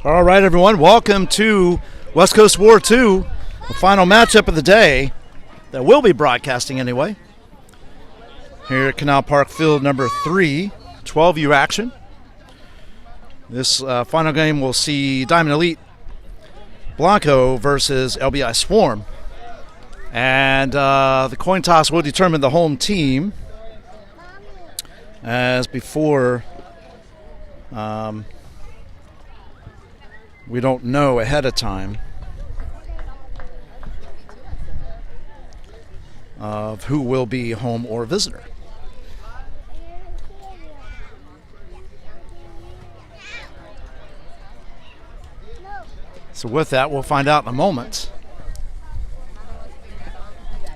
All right, everyone, welcome to West Coast War 2, the final matchup of the day that we'll be broadcasting anyway. Here at Canal Park Field number 3, 12U action. This final game will see Diamond Elite Blanco versus LBI Swarm. And the coin toss will determine the home team. As before, we don't know ahead of time of who will be home or visitor. So with that, we'll find out in a moment.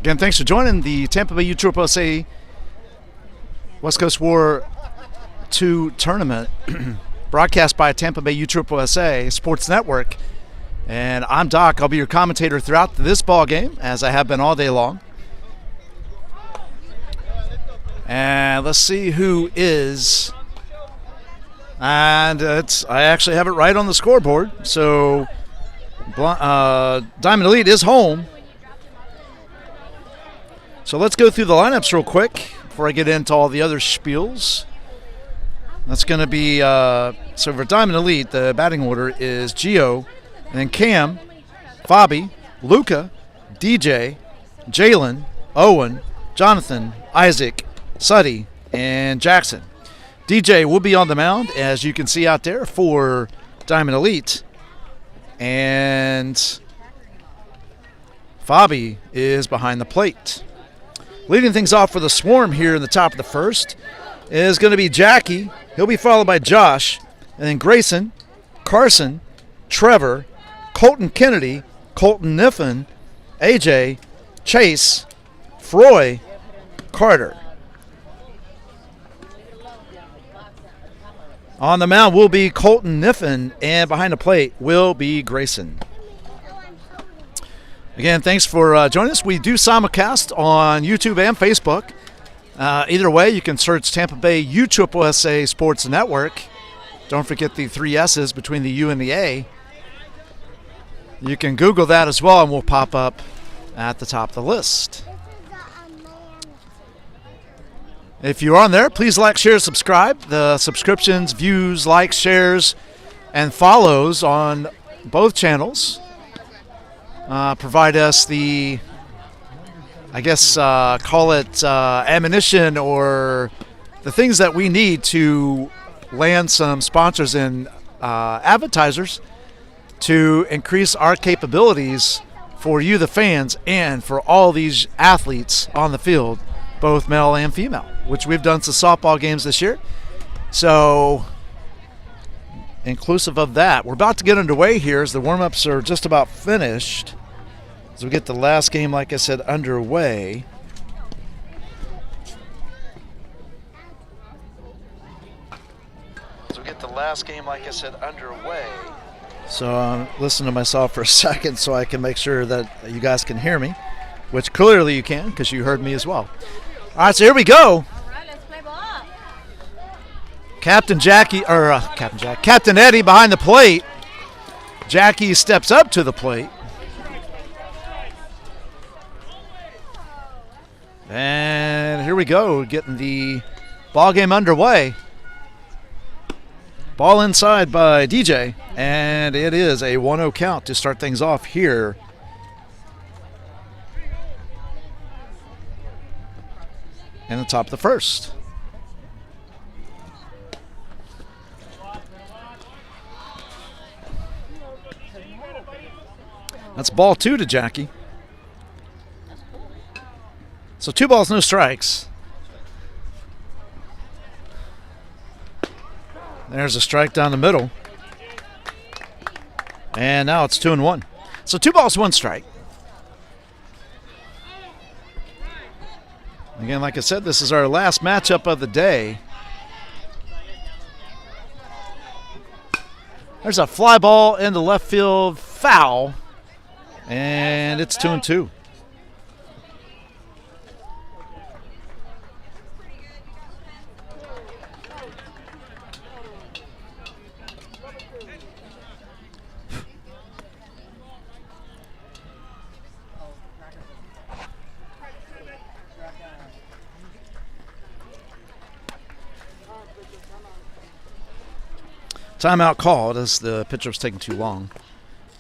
Again, thanks for joining the Tampa Bay USSSA West Coast War 2 tournament, broadcast by Tampa Bay USSSA Sports Network. And I'm Doc. I'll be your commentator throughout this ball game, as I have been all day long. And let's see who is. And I actually have it right on the scoreboard. So Diamond Elite is home. So let's go through the lineups real quick before I get into all the other spiels. That's going to be, so for Diamond Elite, the batting order is Gio, and then Cam, Fabi, Luca, DJ, Jalen, Owen, Jonathan, Isaac, Suddy, and Jackson. DJ will be on the mound, as you can see out there, for Diamond Elite. And Fabi is behind the plate. Leading things off for the Swarm here in the top of the first is going to be Jackie. He'll be followed by Josh, and then Grayson, Carson, Trevor, Colton Kennedy, Colton Niffen, AJ, Chase, Froy, Carter. On the mound will be Colton Niffen, and behind the plate will be Grayson. Again, thanks for joining us. We do simulcast on YouTube and Facebook. Either way, you can search Tampa Bay USSSA Sports Network. Don't forget the 3 S's between the U and the A. You can Google that as well, and we'll pop up at the top of the list. If you're on there, please like, share, subscribe. The subscriptions, views, likes, shares, and follows on both channels provide us the, I guess, call it ammunition or the things that we need to land some sponsors and advertisers to increase our capabilities for you, the fans, and for all these athletes on the field, both male and female, which we've done some softball games this year. So, inclusive of that, we're about to get underway here as the warm-ups are just about finished. As we get the last game, like I said, underway. So I'm listening to myself for a second so I can make sure that you guys can hear me, which clearly you can because you heard me as well. All right, so here we go. All right, let's play ball. Captain Eddie behind the plate. Jackie steps up to the plate. And here we go, getting the ball game underway. Ball inside by DJ, and it is a 1-0 count to start things off here. In the top of the first. That's ball 2 to Jackie. So 2 balls, no strikes. There's a strike down the middle. And now it's 2-1. So 2 balls, 1 strike. Again, like I said, this is our last matchup of the day. There's a fly ball in the left field, foul. And it's 2-2. Timeout called as the pitcher was taking too long.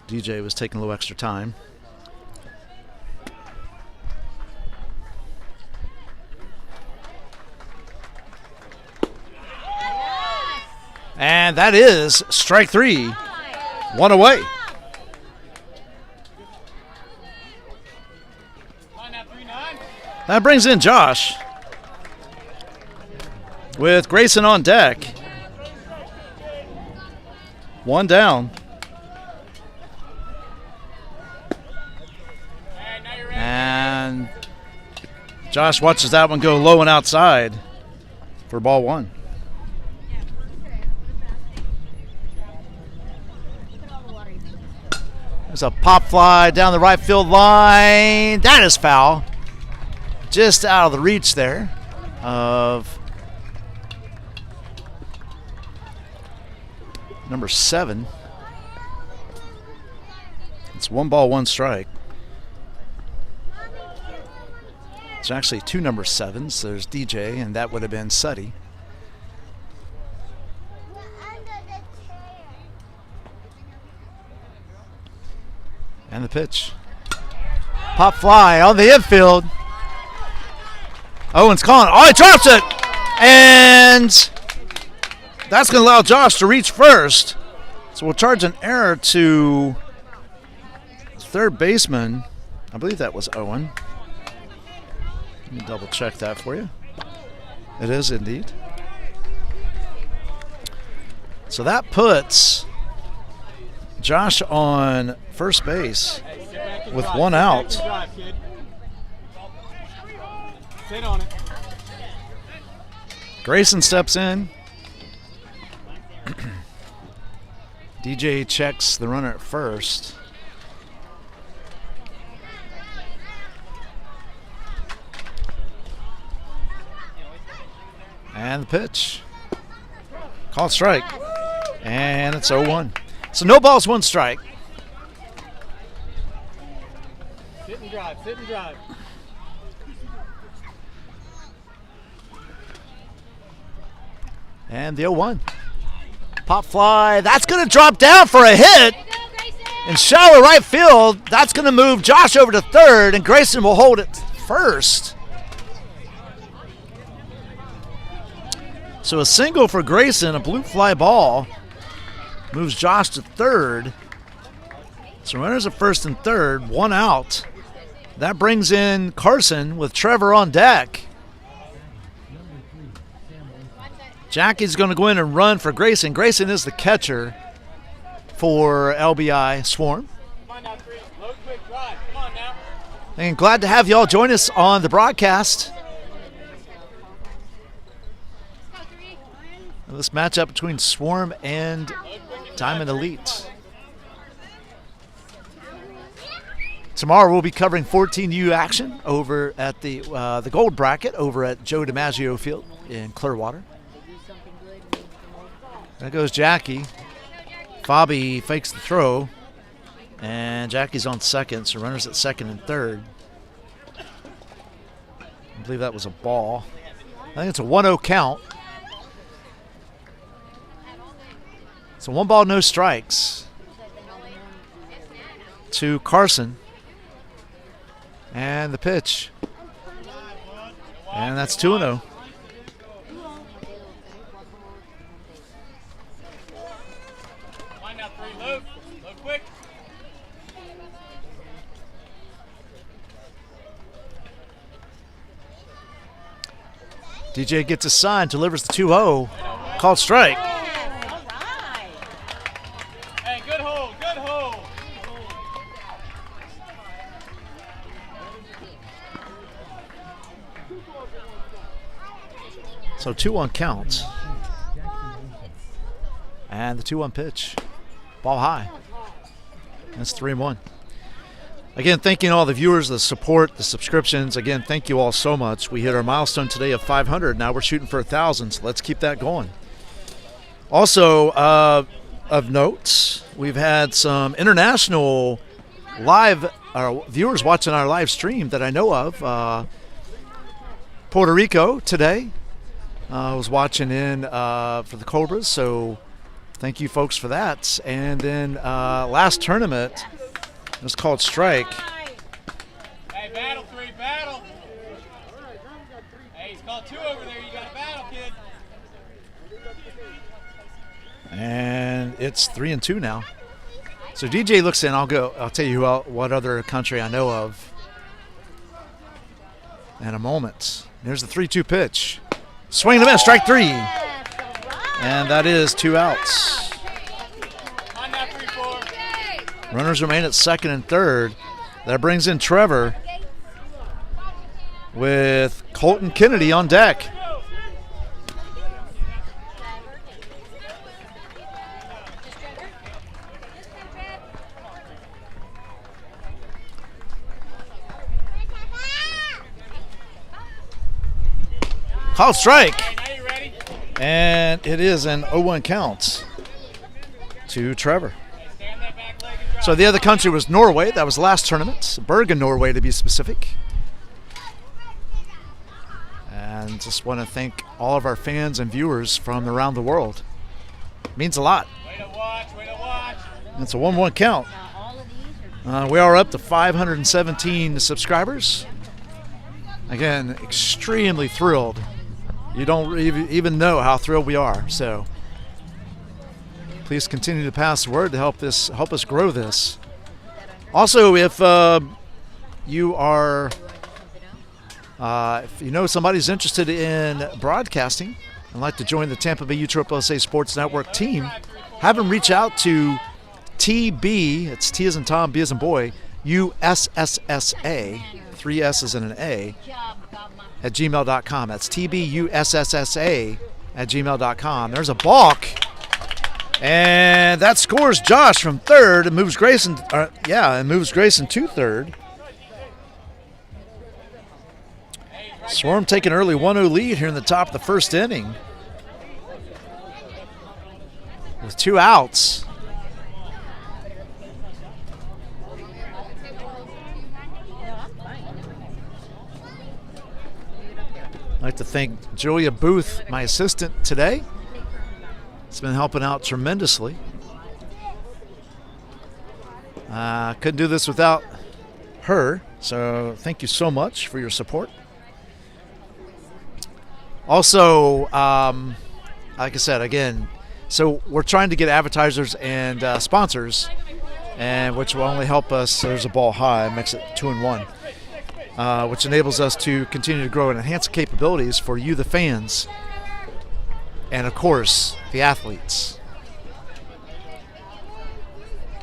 DJ was taking a little extra time. And that is strike 3. 1 away. That brings in Josh with Grayson on deck. 1 down. And Josh watches that one go low and outside for ball 1. There's a pop fly down the right field line. That is foul. Just out of the reach there of number 7. It's 1 ball, 1 strike. It's actually 2 number 7s. There's DJ, and that would have been Suddy. And the pitch. Pop fly on the infield. Owen's calling. Oh, he drops it! And that's going to allow Josh to reach first. So we'll charge an error to third baseman. I believe that was Owen. Let me double check that for you. It is indeed. So that puts Josh on first base with 1 out. Sit on it. Grayson steps in. DJ checks the runner at first. And the pitch. Called strike. And it's 0-1. So no balls, 1 strike. Sit and drive, sit and drive. And the 0-1. Pop fly. That's going to drop down for a hit. In shallow right field, that's going to move Josh over to third, and Grayson will hold it first. So a single for Grayson, a blue fly ball, moves Josh to third. So runners at first and third, 1 out. That brings in Carson with Trevor on deck. Jackie's going to go in and run for Grayson. Grayson is the catcher for LBI Swarm. And glad to have you all join us on the broadcast. This matchup between Swarm and Diamond Elite. Tomorrow we'll be covering 14U action over at the gold bracket over at Joe DiMaggio Field in Clearwater. There goes Jackie. Fabi fakes the throw. And Jackie's on second, so runners at second and third. I believe that was a ball. I think it's a 1-0 count. So 1 ball, no strikes to Carson. And the pitch. And that's 2-0. DJ gets a sign, delivers the 2-0. Called strike. Hey, good hold, good hold. So 2-1 count. And the 2-1 pitch. Ball high. That's 3-1. Again, thanking all the viewers, the support, the subscriptions. Again, thank you all so much. We hit our milestone today of 500. Now we're shooting for 1,000, so let's keep that going. Also, of note, we've had some international live viewers watching our live stream that I know of. Puerto Rico today. I was watching in for the Cobras, so thank you folks for that. And then last tournament was called Strike. Hey, battle 3, battle. Hey, he's called 2 over there. You got a battle, kid. And it's 3-2 now. So DJ looks in. I'll tell you what other country I know of in a moment. Here's the 3-2 pitch. Swing and a miss, strike 3. And that is 2 outs. On that 3-4. Runners remain at second and third. That brings in Trevor with Colton Kennedy on deck. Called strike. Now you ready? And it is an 0-1 count to Trevor. Stand that back leg and drop. So the other country was Norway. That was last tournament. Bergen, Norway to be specific. And just want to thank all of our fans and viewers from around the world. It means a lot. Way to watch, way to watch. It's a 1-1 count. We are up to 517 subscribers. Again, extremely thrilled. You don't even know how thrilled we are. So please continue to pass the word to help us grow this. Also, if you are if you know somebody's interested in broadcasting and like to join the Tampa Bay USSSA Sports Network team, have them reach out to TB, it's T as in Tom, B as in boy, USSSA, 3 S's and an A, at gmail.com. That's TBUSSSA at gmail.com. There's a balk. And that scores Josh from third and moves Grayson, to third. Swarm taking early 1-0 lead here in the top of the first inning with 2 outs. I'd like to thank Julia Booth, my assistant today. It's been helping out tremendously. Couldn't do this without her, so thank you so much for your support. Also, like I said, again, so we're trying to get advertisers and sponsors, and which will only help us. There's a ball high, makes it 2-1, which enables us to continue to grow and enhance capabilities for you, the fans, and of course, the athletes.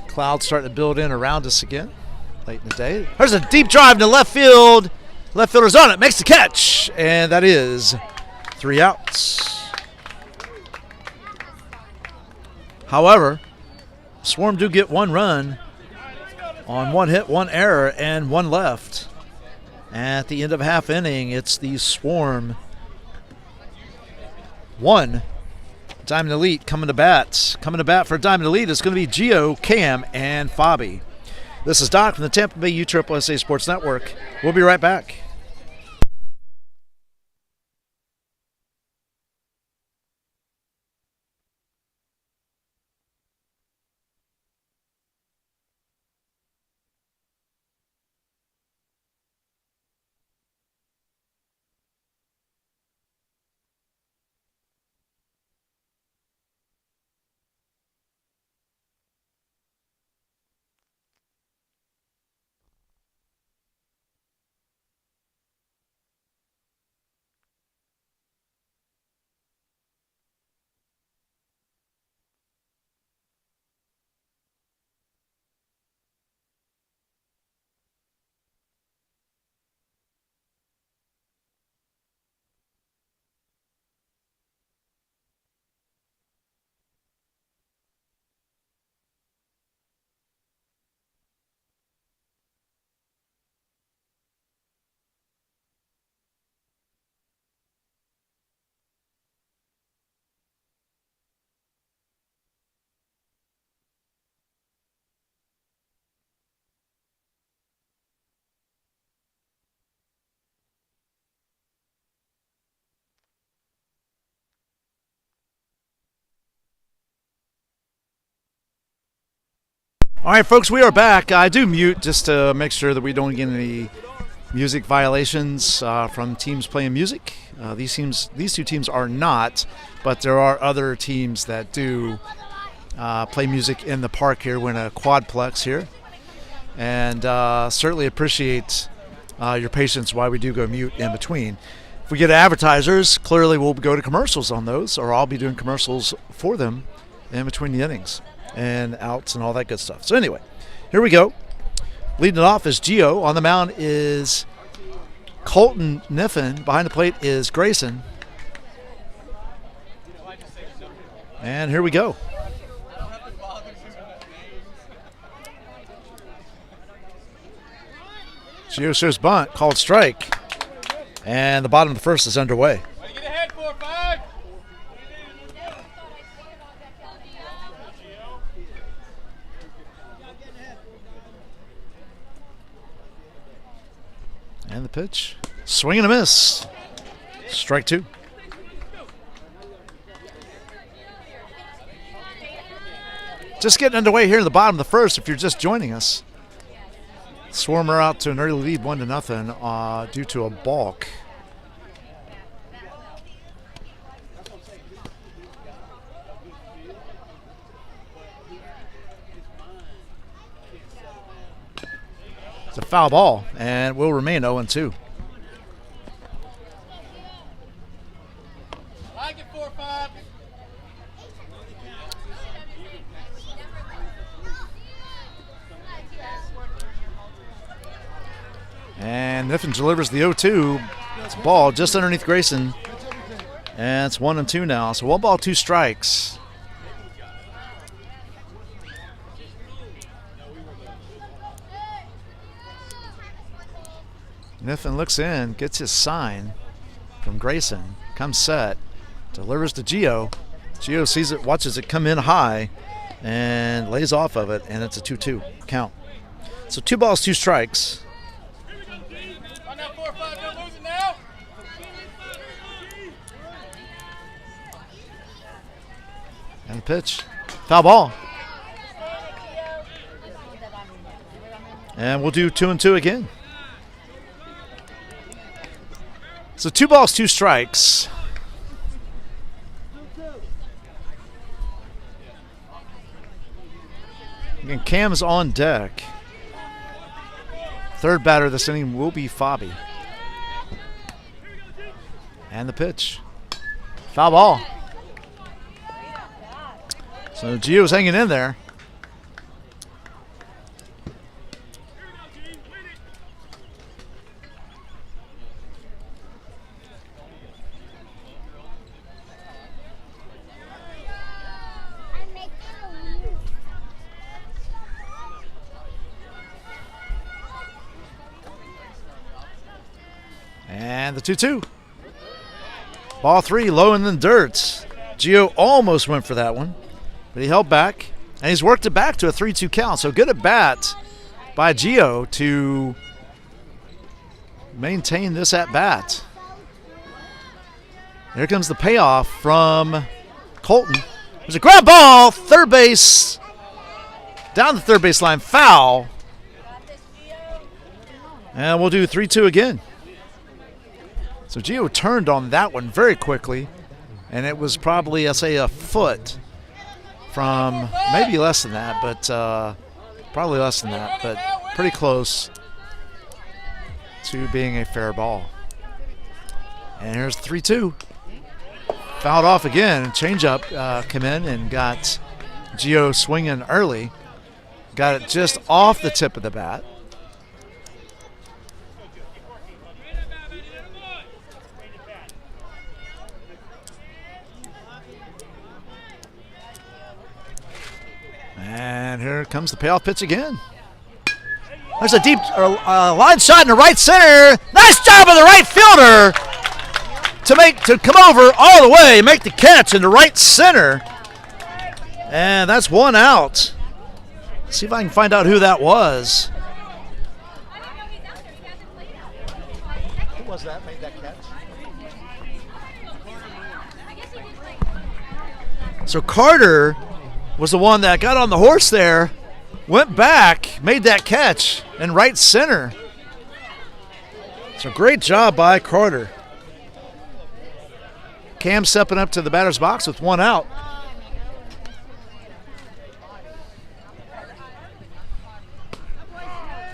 Clouds starting to build in around us again late in the day. There's a deep drive to left field. Left fielder's on it, makes the catch, and that is 3 outs. However, Swarm do get 1 run on 1 hit, 1 error, and 1 left. At the end of half inning, it's the Swarm 1. Diamond Elite coming to bat. Coming to bat for Diamond Elite is going to be Gio, Cam, and Fabi. This is Doc from the Tampa Bay USSSA Sports Network. We'll be right back. All right, folks, we are back. I do mute just to make sure that we don't get any music violations from teams playing music. These two teams are not, but there are other teams that do play music in the park here. We're in a quadplex here, and certainly appreciate your patience while we do go mute in between. If we get advertisers, clearly we'll go to commercials on those, or I'll be doing commercials for them in between the innings and outs and all that good stuff. So anyway, here we go. Leading it off is Gio. On the mound is Colton Niffen. Behind the plate is Grayson. And here we go. Gio shows bunt, called strike. And the bottom of the first is underway. Get ahead, 4-5. And the pitch. Swing and a miss. Strike two. Just getting underway here in the bottom of the first if you're just joining us. Swarm are out to an early lead 1-0 due to a balk. It's a foul ball and will remain 0-2. Like it, 4-5. And Niffen delivers the 0-2. It's a ball just underneath Grayson. And it's 1-2 now. So 1 ball, 2 strikes. Niffen looks in, gets his sign from Grayson, comes set, delivers to Gio. Gio sees it, watches it come in high, and lays off of it, and it's a 2-2 count. So 2 balls, 2 strikes. On that 4-5, don't lose it now. And the pitch. Foul ball. And we'll do 2-2 again. So 2 balls, 2 strikes. And Cam's on deck. Third batter this inning will be Fabi. And the pitch. Foul ball. So Gio's hanging in there. And the 2-2. Ball 3, low in the dirt. Gio almost went for that one, but he held back, and he's worked it back to a 3-2 count. So good at bat by Gio to maintain this at bat. Here comes the payoff from Colton. There's a ground ball, third base, down the third base line, foul. And we'll do 3-2 again. So Gio turned on that one very quickly, and it was probably, I'll say, a foot from maybe less than that, but probably less than that, but pretty close to being a fair ball. And here's 3-2. Fouled off again. Changeup come in and got Gio swinging early. Got it just off the tip of the bat. And here comes the payoff pitch again. There's a deep line shot in the right center. Nice job of the right fielder to come over all the way, make the catch in the right center. And that's 1 out. See if I can find out who that was. Who was that made that catch? So Carter was the one that got on the horse there went back, made that catch in right center. So great job by Carter. Cam stepping up to the batter's box with one out.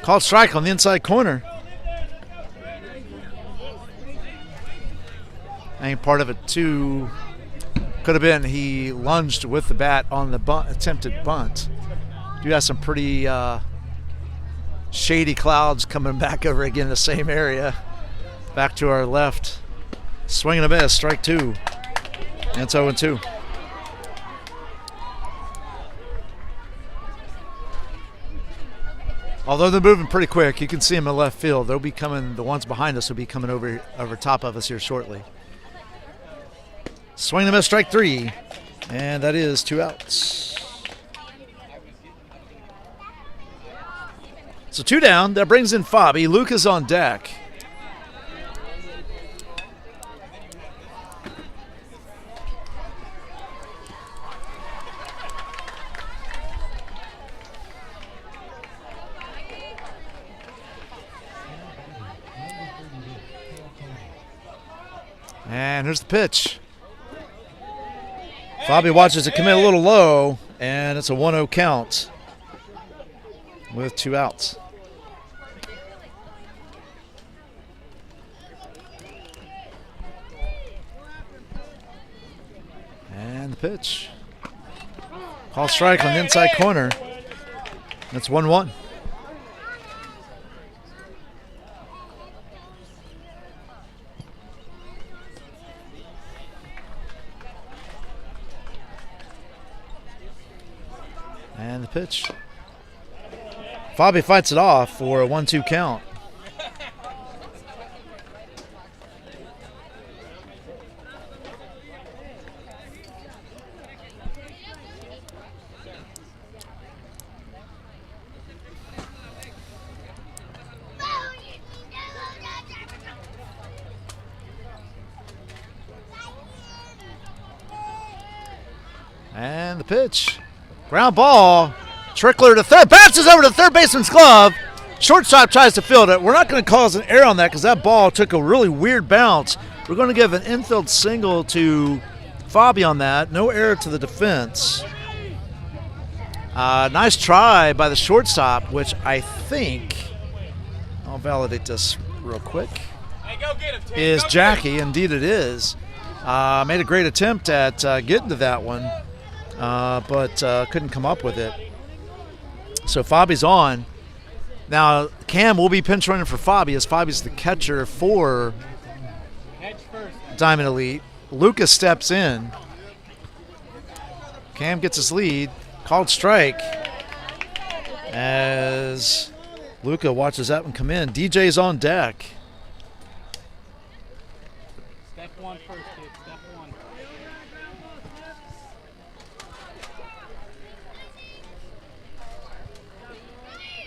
Called strike on the inside corner. I think part of it too could have been he lunged with the bat on the attempted bunt. You have some pretty shady clouds coming back over again in the same area. Back to our left. Swing and a miss, strike two. And it's 0-2. Although they're moving pretty quick, you can see them in left field. They'll be coming, the ones behind us will be coming over top of us here shortly. Swing and a miss, strike three. And that is 2 outs. So 2 down. That brings in Fabi. Luca's on deck. And here's the pitch. Fabi watches it come in a little low, and it's a 1-0 count with 2 outs. And the pitch. Call strike on the inside corner. That's 1-1. And the pitch. Fabi fights it off for a 1-2 count. And the pitch. Ground ball. Trickler to third. Bounces over to third baseman's glove. Shortstop tries to field it. We're not going to cause an error on that because that ball took a really weird bounce. We're going to give an infield single to Fabi on that. No error to the defense. Nice try by the shortstop, which I think, I'll validate this real quick, is Jackie. Indeed it is. Made a great attempt at getting to that one, but couldn't come up with it. So Fabi's on. Now Cam will be pinch running for Fabi as Fabi's the catcher for Diamond Elite. Lucas steps in. Cam gets his lead. Called strike as Luca watches that one come in. DJ's on deck. Step one first, kid. Step one.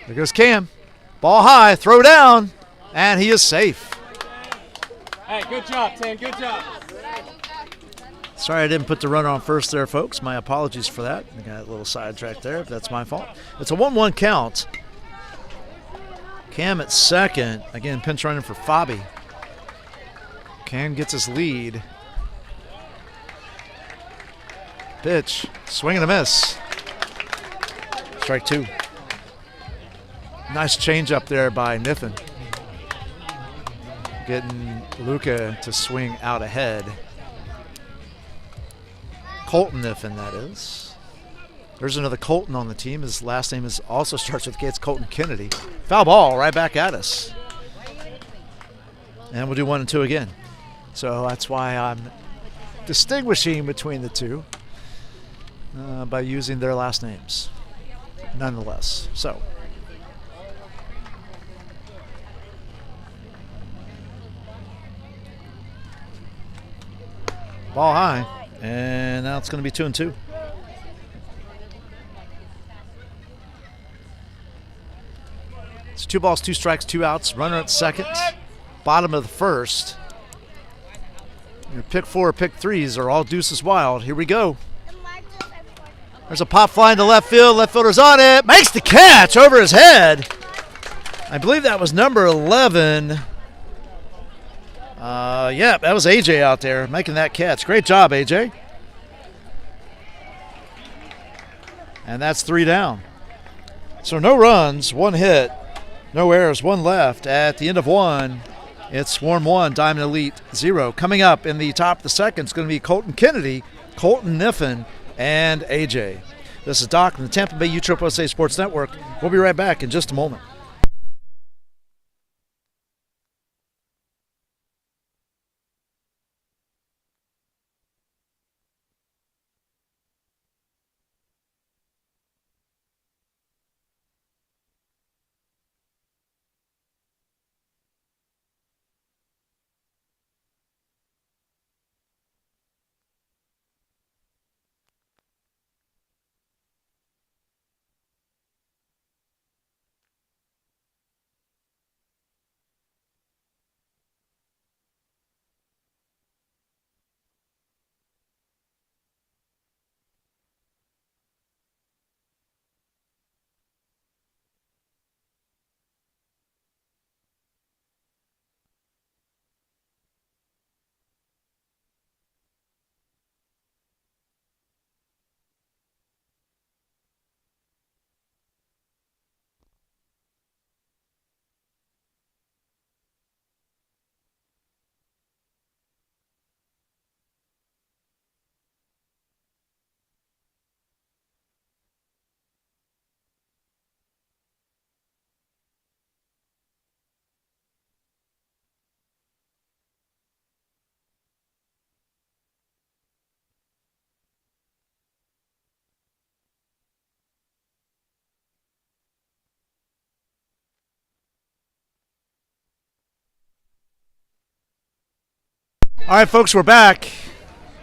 There goes Cam. Ball high, throw down, and he is safe. Hey, good job, Tim. Good job. Sorry I didn't put the runner on first there, folks. My apologies for that. I got a little sidetracked there, but that's my fault. It's a 1-1 count. Cam at second. Again, pinch running for Fabi. Cam gets his lead. Pitch. Swing and a miss. Strike two. Nice change up there by Niffen. Getting Luca to swing out ahead. Colton Niffen, that is. There's another Colton on the team. His last name also starts with K. It's Colton Kennedy. Foul ball right back at us. And we'll do 1 and 2 again. So that's why I'm distinguishing between the two by using their last names. Nonetheless. So. Ball high. And now it's going to be 2 and 2. It's 2 balls, 2 strikes, 2 outs. Runner at second. Bottom of the first. Your pick 4, pick 3s are all deuces wild. Here we go. There's a pop fly into left field. Left fielder's on it. Makes the catch over his head. I believe that was number 11. Yeah, that was AJ out there making that catch. Great job, AJ. And that's 3 down. So no runs, 1 hit, no errors, 1 left. At the end of 1, it's Swarm 1, Diamond Elite 0. Coming up in the top of the second is going to be Colton Kennedy, Colton Niffen, and AJ. This is Doc from the Tampa Bay USSSA Sports Network. We'll be right back in just a moment. All right, folks, we're back.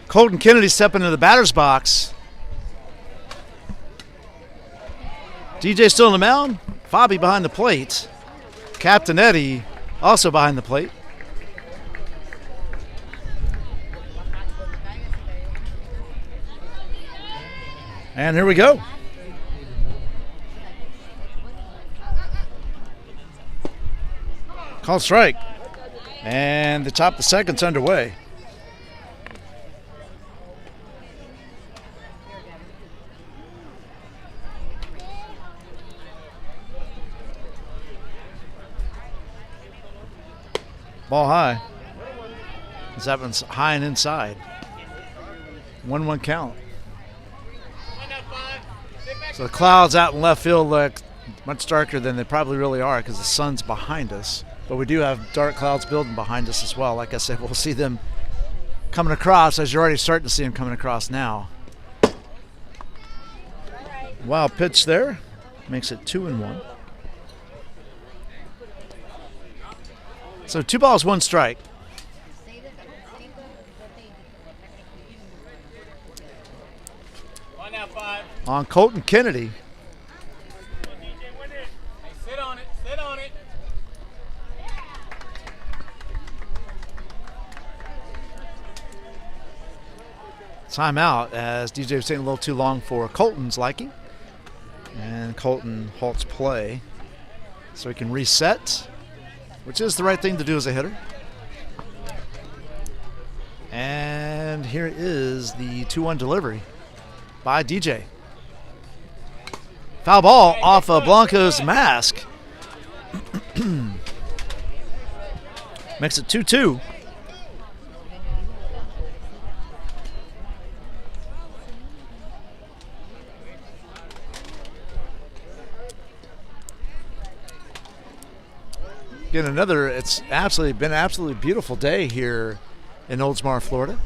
Colton Kennedy stepping into the batter's box. DJ still on the mound. Fabi behind the plate. Captain Eddie also behind the plate. And here we go. Called strike. And the top of the second's underway. Ball high. That one's high and inside. 1-1 count. So the clouds out in left field look much darker than they probably really are because the sun's behind us. But we do have dark clouds building behind us as well. Like I said, we'll see them coming across, as you're already starting to see them coming across now. Wild pitch there. Makes it 2-1. So 2 balls, 1 strike. On Colton Kennedy. Sit on it. Sit on it. Timeout as DJ was taking a little too long for Colton's liking. And Colton halts play so he can reset, which is the right thing to do as a hitter. And here is the 2-1 delivery by DJ. Foul ball off of Blanco's mask. Makes it 2-2. Again, it's been an absolutely beautiful day here in Oldsmar, Florida.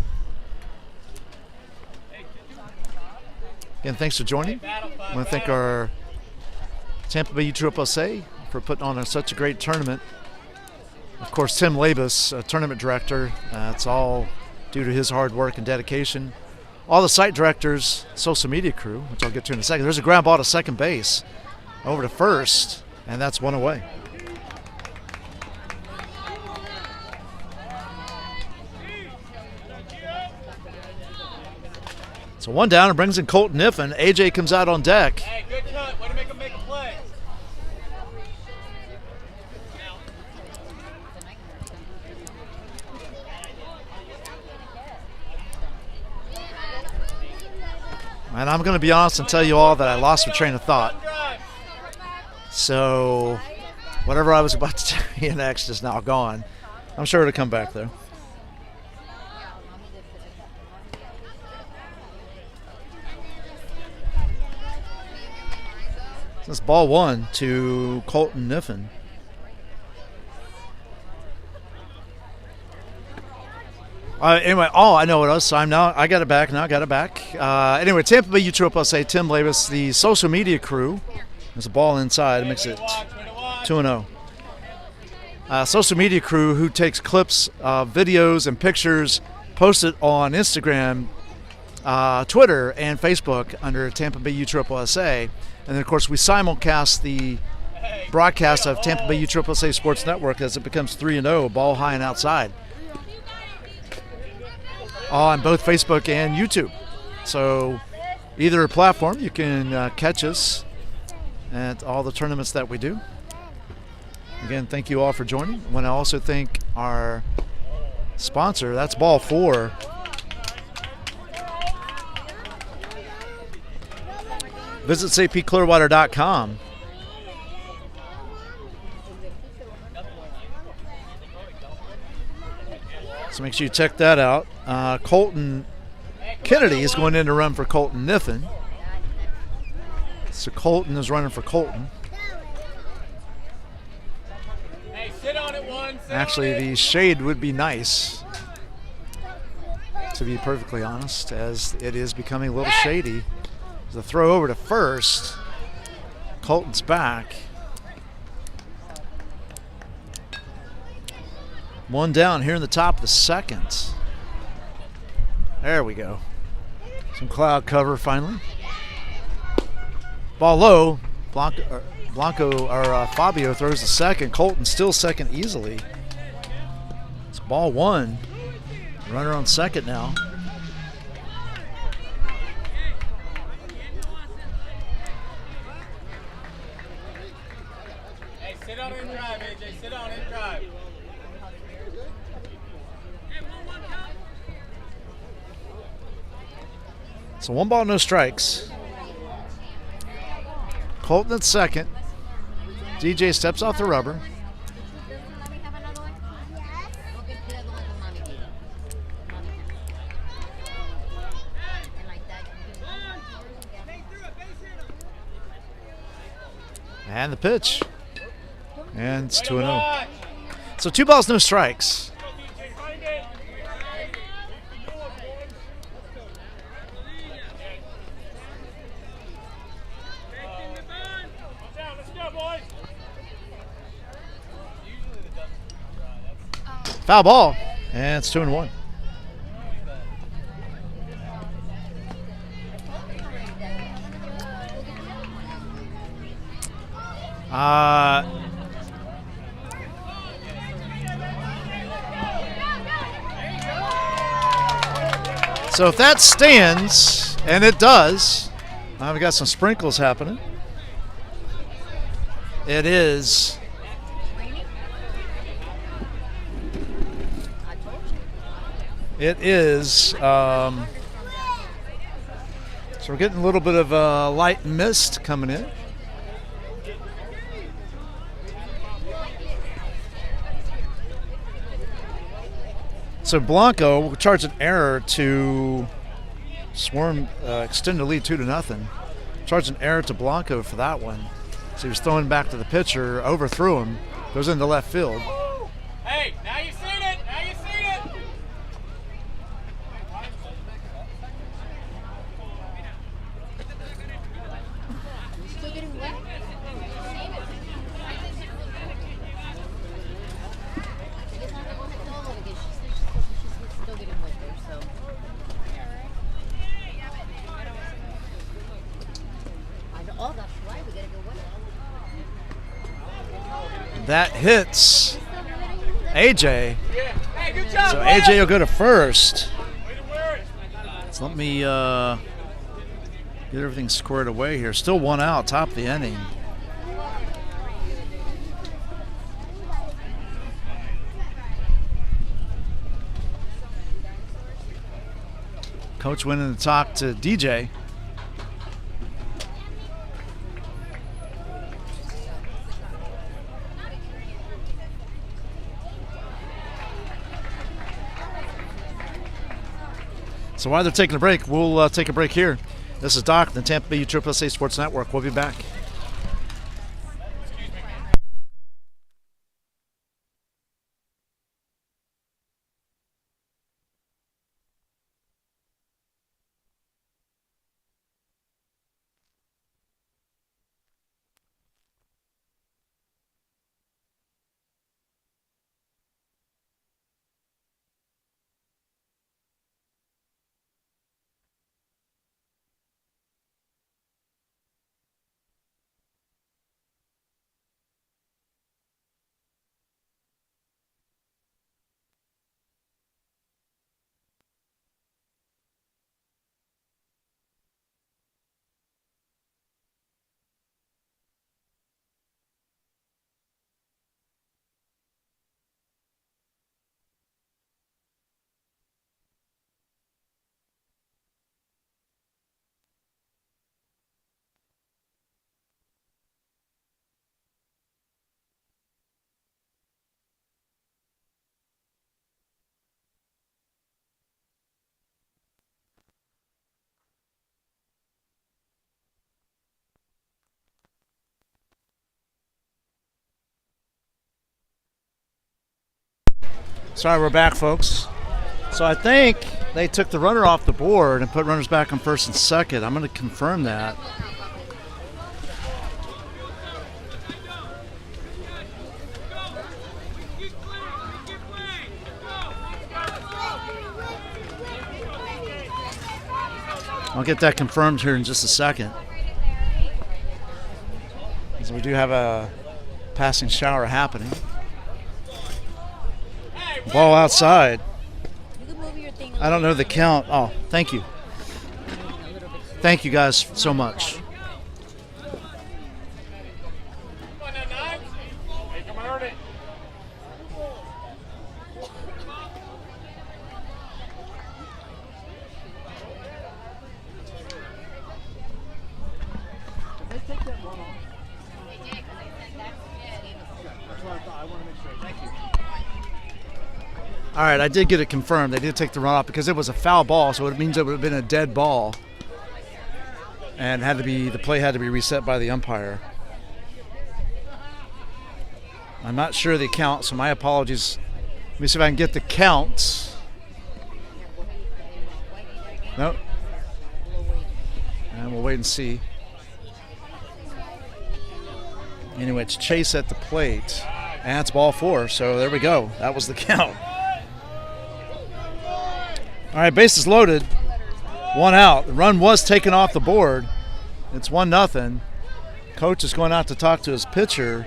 Again, thanks for joining. I want to thank our Tampa Bay USSSA for putting on such a great tournament. Of course, Tim Labus, tournament director. It's all due to his hard work and dedication. All the site directors, social media crew, which I'll get to in a second. There's a ground ball to second base, over to first, and that's 1 away. So one down and brings in Colton Niffen. AJ comes out on deck. Hey, good cut. Way to make him make a play. And I'm going to be honest and tell you all that I lost my train of thought. So whatever I was about to tell you next is now gone. I'm sure it'll come back though. This ball 1 to Colton Niffen. Anyway, I know what else. I got it back. Now I got it back. Anyway, Tampa Bay USSSA, Tim Labus, the social media crew. There's a ball inside. It makes it 2-0. Social media crew who takes clips, videos, and pictures, post it on Instagram, Twitter, and Facebook under Tampa Bay USSSA. And then, of course, we simulcast the broadcast of Tampa Bay USSSA Sports Network as it becomes 3-0, ball high and outside. On both Facebook and YouTube. So either platform, you can catch us at all the tournaments that we do. Again, thank you all for joining. I want to also thank our sponsor. That's ball 4. Visit cpclearwater.com. So make sure you check that out. Colton Kennedy is going in to run for Colton Niffen. So Colton is running for Colton. Hey, sit on it one. Actually, the shade would be nice, to be perfectly honest, as it is becoming a little shady. The throw over to first. Colton's back. One down here in the top of the second. There we go. Some cloud cover finally. Ball low. Fabio throws the second. Colton still second easily. It's ball 1. Runner on second now. Hey, sit on it and drive, AJ. Sit on it and drive. So 1 ball, no strikes. Colton at second. DJ steps off the rubber. And the pitch. And it's 2-0. So 2 balls, no strikes. Foul ball, and it's 2-1. So if that stands, and it does, we got some sprinkles happening. It is so we're getting a little bit of light mist coming in. So Blanco will charge an error to Swarm, extend the lead 2-0. Charge an error to Blanco for that one. So he was throwing back to the pitcher, overthrew him, goes into left field. Hey, now you've seen it. Now you've seen it. Still getting wet? Oh, that's right. We gotta go wet. That hits AJ. Hey, good job. So AJ will go to first. So let me get everything squared away here. Still one out, top of the inning. Coach went in to talk to DJ. So while they're taking a break, we'll take a break here. This is Doc, the Tampa Bay USSSA Sports Network. We'll be back. Sorry, we're back, folks. So I think they took the runner off the board and put runners back on first and second. I'm going to confirm that. I'll get that confirmed here in just a second. So we do have a passing shower happening. Ball outside. I don't know the count. Oh, thank you. Thank you guys so much. All right, I did get it confirmed. They did take the run off because it was a foul ball, so it means it would have been a dead ball, and the play had to be reset by the umpire. I'm not sure of the count, so my apologies. Let me see if I can get the counts. Nope. And we'll wait and see. Anyway, it's Chase at the plate, and it's ball 4. So there we go. That was the count. All right, bases loaded, 1 out. The run was taken off the board. It's 1-0. Coach is going out to talk to his pitcher.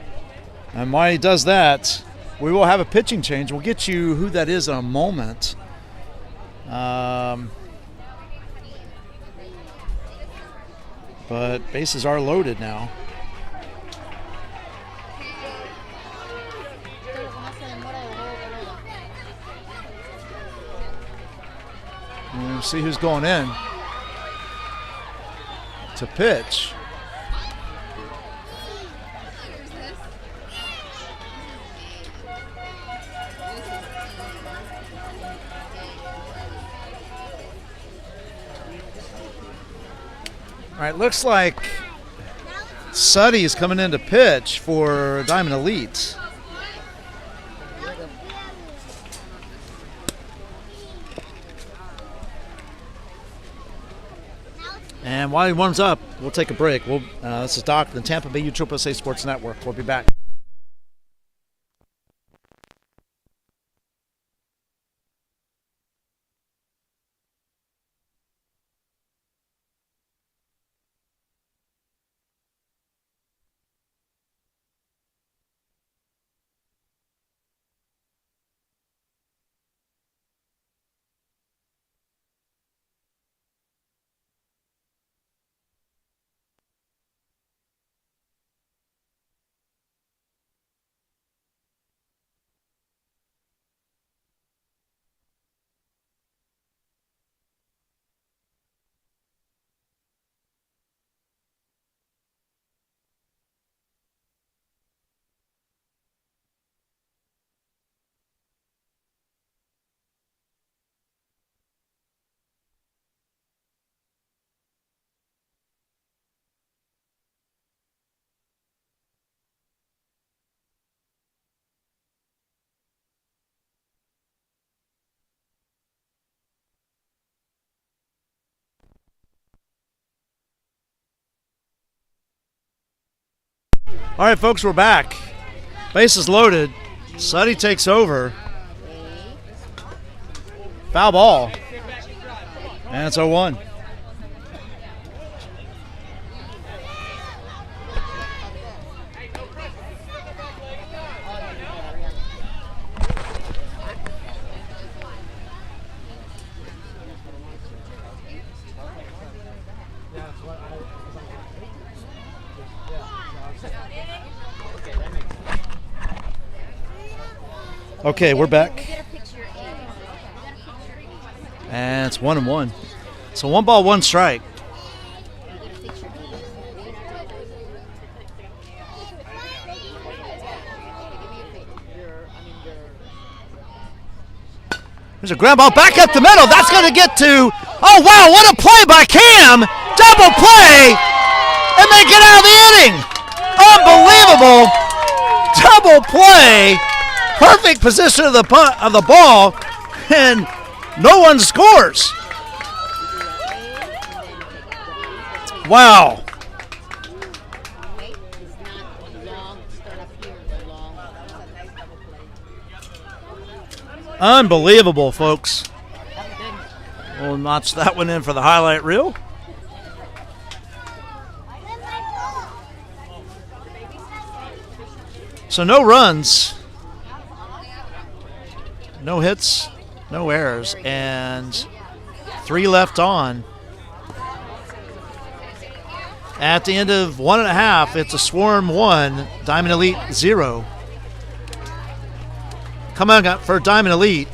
And while he does that, we will have a pitching change. We'll get you who that is in a moment. But bases are loaded now. We'll see who's going in to pitch. All right, looks like Suddy is coming in to pitch for Diamond Elite. And while he warms up, we'll take a break. This is Doc, the Tampa Bay USSSA Sports Network. We'll be back. All right, folks, we're back. Bases loaded. Suddy takes over. Foul ball. And it's 0-1. Okay, we're back. And it's 1-1. So 1 ball, 1 strike. There's a ground ball back up the middle. That's going to get to, oh, wow, what a play by Cam. Double play, and they get out of the inning. Unbelievable. Double play. Perfect position of the ball, and no one scores. Wow. Unbelievable, folks. We'll notch that one in for the highlight reel. So no runs, no hits, no errors, and 3 left on. At the end of 1.5, it's a Swarm 1, Diamond Elite 0. Coming up for Diamond Elite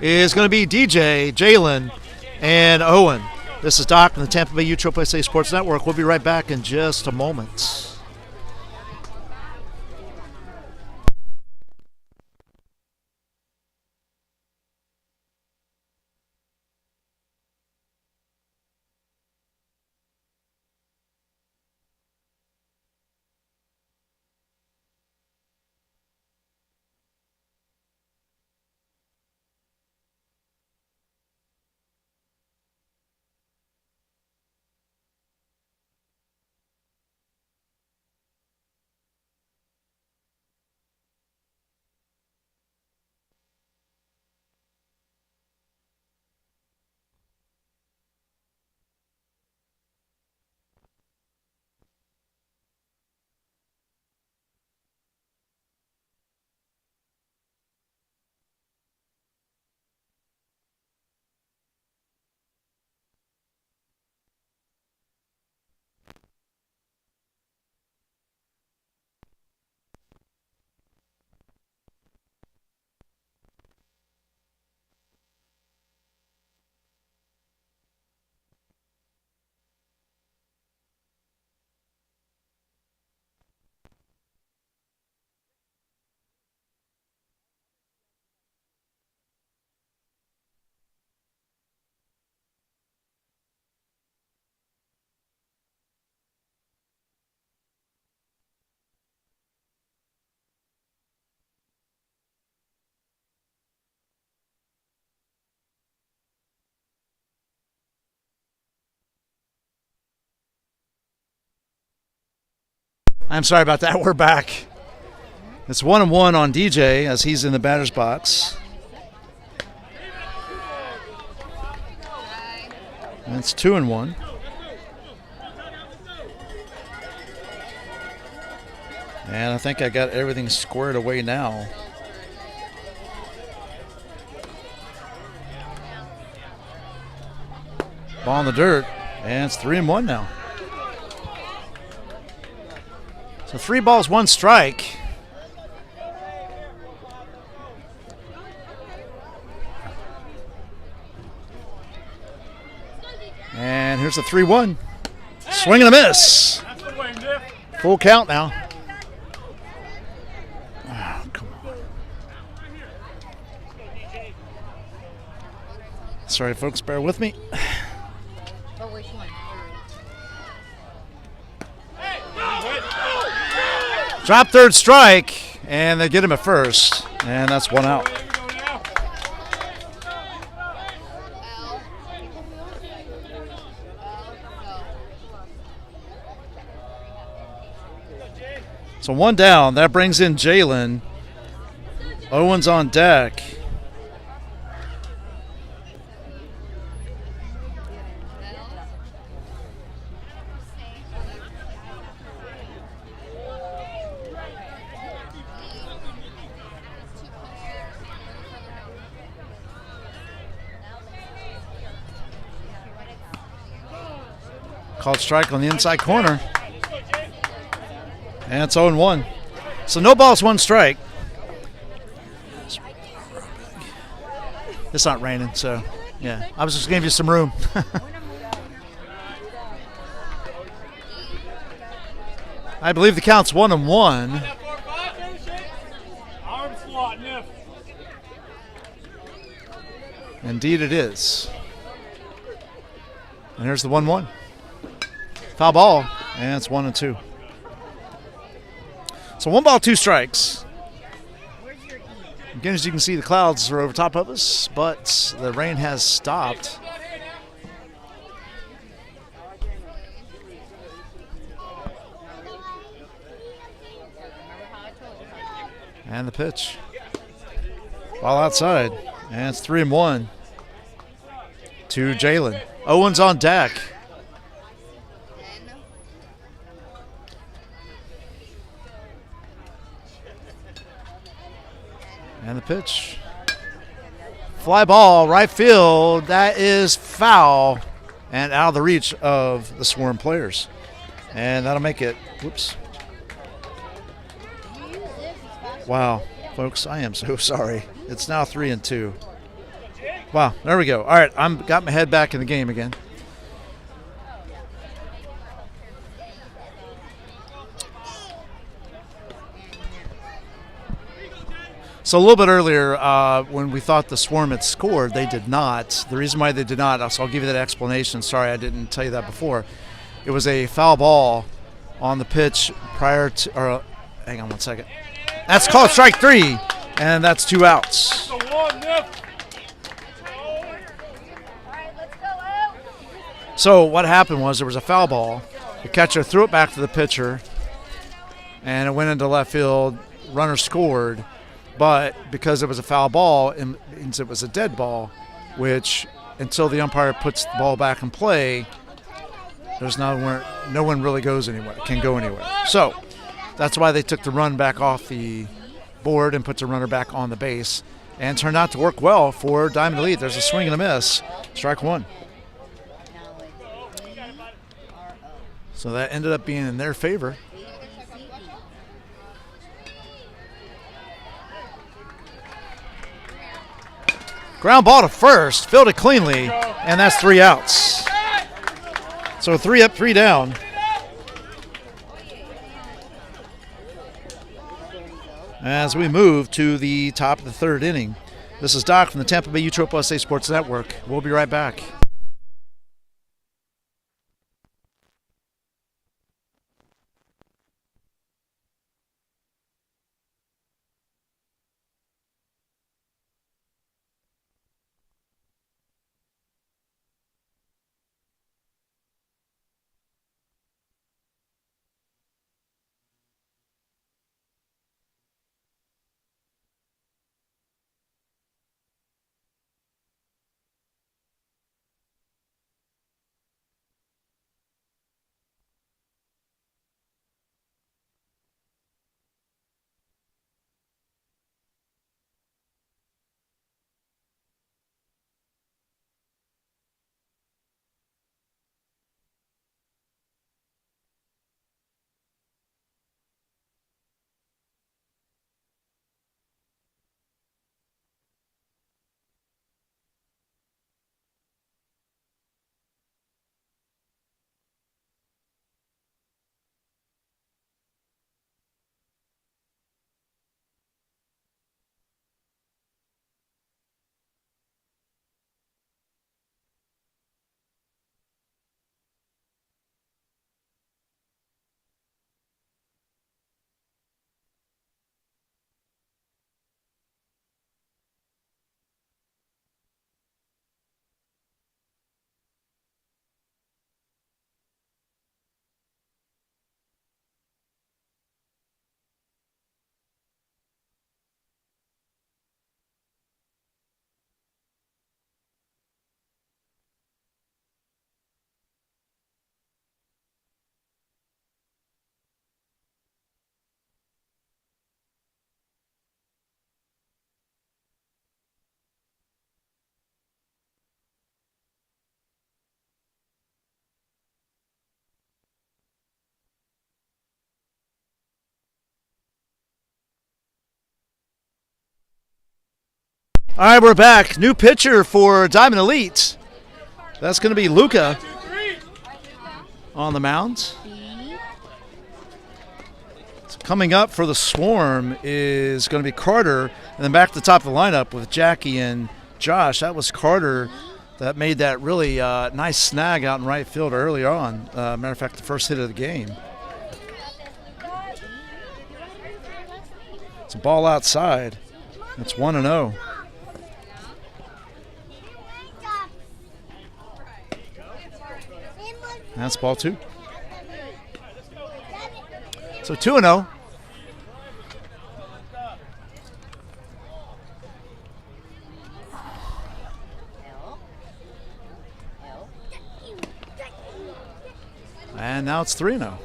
is going to be DJ, Jalen, and Owen. This is Doc from the Tampa Bay USSSA Sports Network. We'll be right back in just a moment. I'm sorry about that. We're back. It's 1-1 on DJ as he's in the batter's box. And it's 2-1. And I think I got everything squared away now. Ball in the dirt, and it's 3-1 now. So 3 balls, 1 strike. And here's the 3-1. Swing and a miss. Full count now. Oh, come on. Sorry, folks, bear with me. Drop third strike, and they get him at first, and that's 1 out. So one down. That brings in Jalen. Owen's on deck. Called strike on the inside corner. And it's 0-1. So no balls, one strike. It's not raining, so yeah. I was just giving you some room. I believe the count's 1-1. Arm slot, Niff. Indeed it is. And here's the 1-1. Foul ball, and it's 1-2. So 1 ball, 2 strikes. Again, as you can see, the clouds are over top of us, but the rain has stopped. And the pitch. Ball outside, and it's 3-1 to Jalen. Owen's on deck. And the pitch. Fly ball, right field. That is foul and out of the reach of the Swarm players. And that'll make it, whoops. Wow, folks, I am so sorry. It's now 3-2. Wow, there we go. All right, got my head back in the game again. So a little bit earlier, when we thought the Swarm had scored, they did not. The reason why they did not, so I'll give you that explanation. Sorry, I didn't tell you that before. It was a foul ball on the pitch prior to, or hang on one second. That's called strike 3, and that's 2 outs. So what happened was there was a foul ball. The catcher threw it back to the pitcher, and it went into left field. Runner scored. But because it was a foul ball, it means it was a dead ball, which until the umpire puts the ball back in play, there's no one really goes anywhere, can go anywhere. So that's why they took the run back off the board and put the runner back on the base, and turned out to work well for Diamond Elite. There's a swing and a miss, strike 1. So that ended up being in their favor. Ground ball to first, fielded cleanly, and that's 3 outs. So 3 up, 3 down. As we move to the top of the 3rd inning. This is Doc from the Tampa Bay USSSA Sports Network. We'll be right back. All right, we're back. New pitcher for Diamond Elite. That's going to be Luca on the mound. So coming up for the Swarm is going to be Carter, and then back to the top of the lineup with Jackie and Josh. That was Carter that made that really nice snag out in right field earlier on. Matter of fact, the first hit of the game. It's a ball outside. It's 1-0. That's ball 2. So 2-0. And now it's 3-0.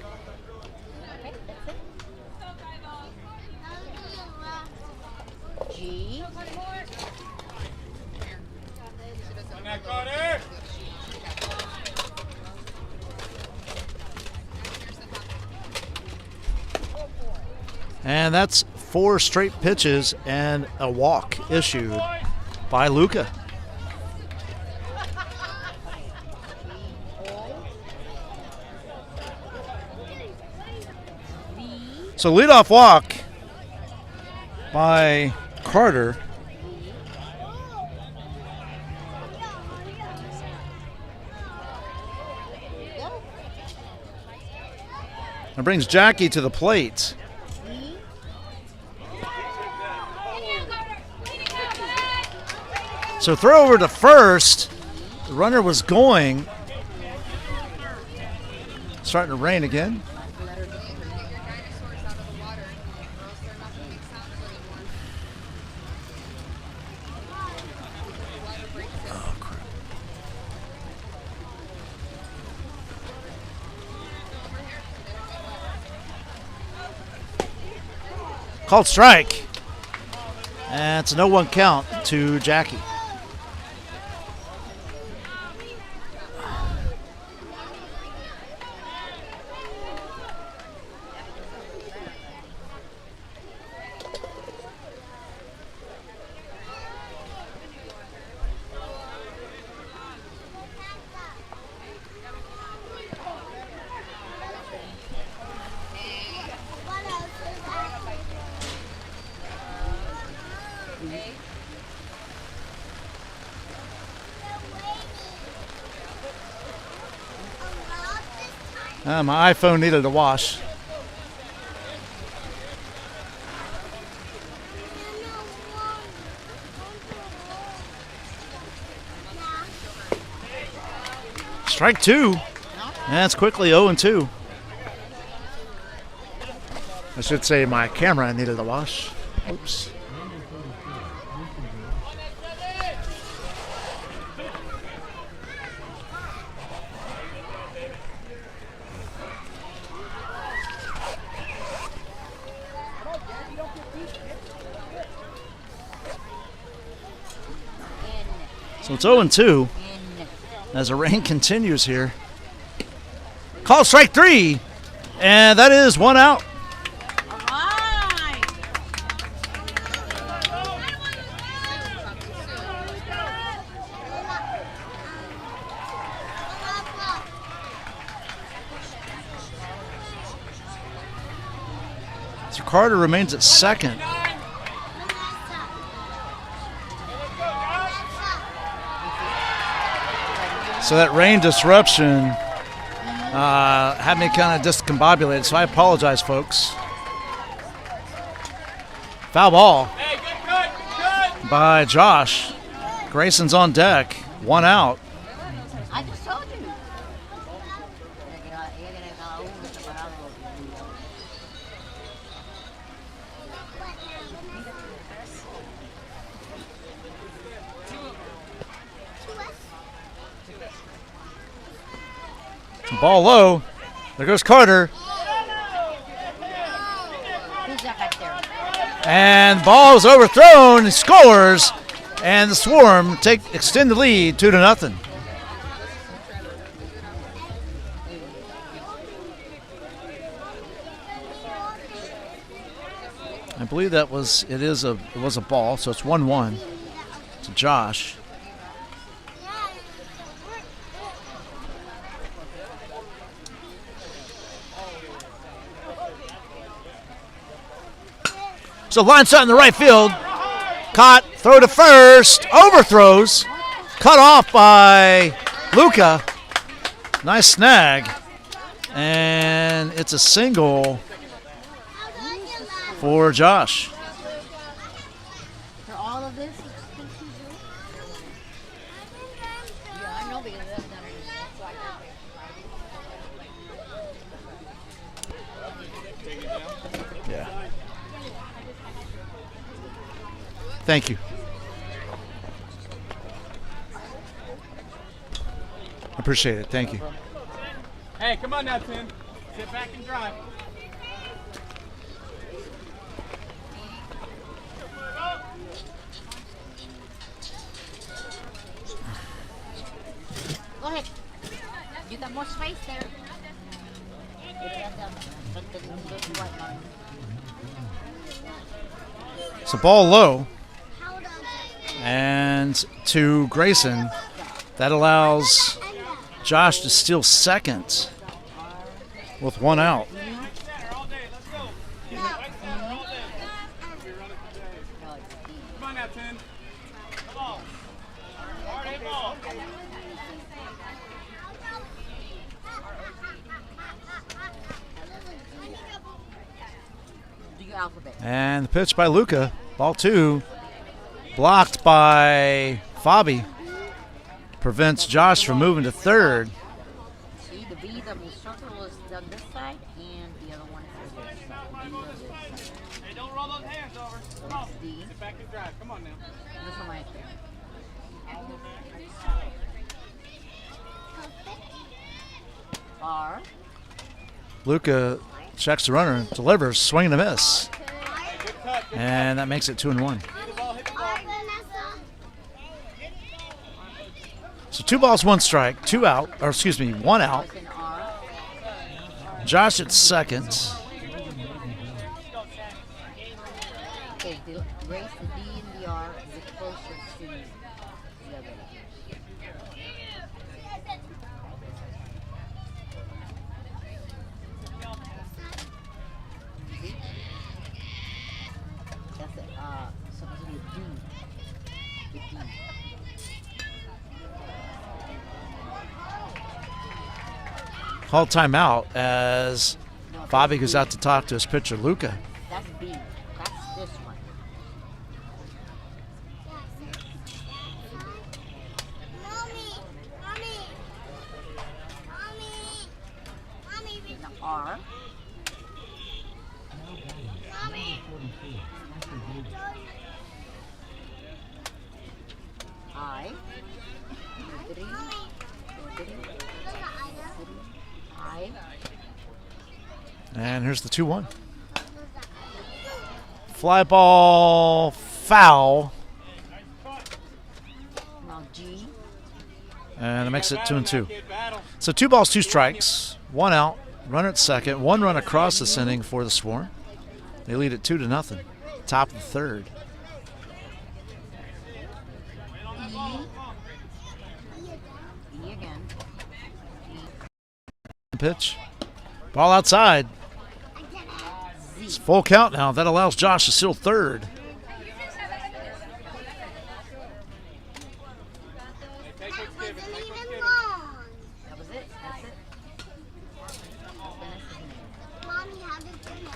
G. And that's 4 straight pitches and a walk issued by Luca. So leadoff walk by Carter. That brings Jackie to the plate. So throw over to first. The runner was going. Starting to rain again. Called strike. And it's a 0-1 count to Jackie. My iPhone needed a wash. Strike 2. That's quickly 0-2. I should say my camera needed a wash. Oops. So it's 0-2 as the rain continues here. Call strike 3, and that is 1 out. So Carter remains at second. So that rain disruption had me kind of discombobulated, so I apologize, folks. Foul ball by Josh. Grayson's on deck. 1 out. I just told you. Ball low. There goes Carter. Who's that back there? And ball is overthrown. He scores. And the Swarm extend the lead 2-0. I believe it was a ball, so it's 1-1. to Josh. So line shot in the right field. Caught, throw to first, overthrows. Cut off by Luca. Nice snag. And it's a single for Josh. For all of this? Yeah, I know because I've done it. Yeah. Thank you. Appreciate it. Thank you. Hey, come on now, Tim. Sit back and drive. Go ahead. You got more space there. So ball low. And to Grayson. That allows Josh to steal second with one out. Come on now, Tim. Come on. Hard hit ball. And the pitch by Luca. Ball two. Blocked by Fabi. Prevents Josh from moving to third. See, the V that will circle is on this side, and the other one is this side. The V is this side. Hey, don't roll those hands over. Come on. D. Sit back and drive. Come on now. This one right there. R. Luca checks the runner, delivers, swing and a miss. And that makes it 2-1. So 2 balls, 1 strike, 2 out, or excuse me, 1 out. Josh at second. Okay, raise the D and the R is closer to the other. See? That's it. Supposed to be a D. The D. Called timeout as Bobby goes out to talk to his pitcher, Luca. That's B. That's this one. The R. I. I. And here's the 2-1. Fly ball foul. Now G. And it makes it 2-2. So 2 balls, 2 strikes, 1 out, runner at second, 1 run across this inning for the Swarm. They lead it 2-0. Top of the third. E again. Pitch. Ball outside. It's full count now. That allows Josh to steal third. That was it. That's it. Mommy, how did you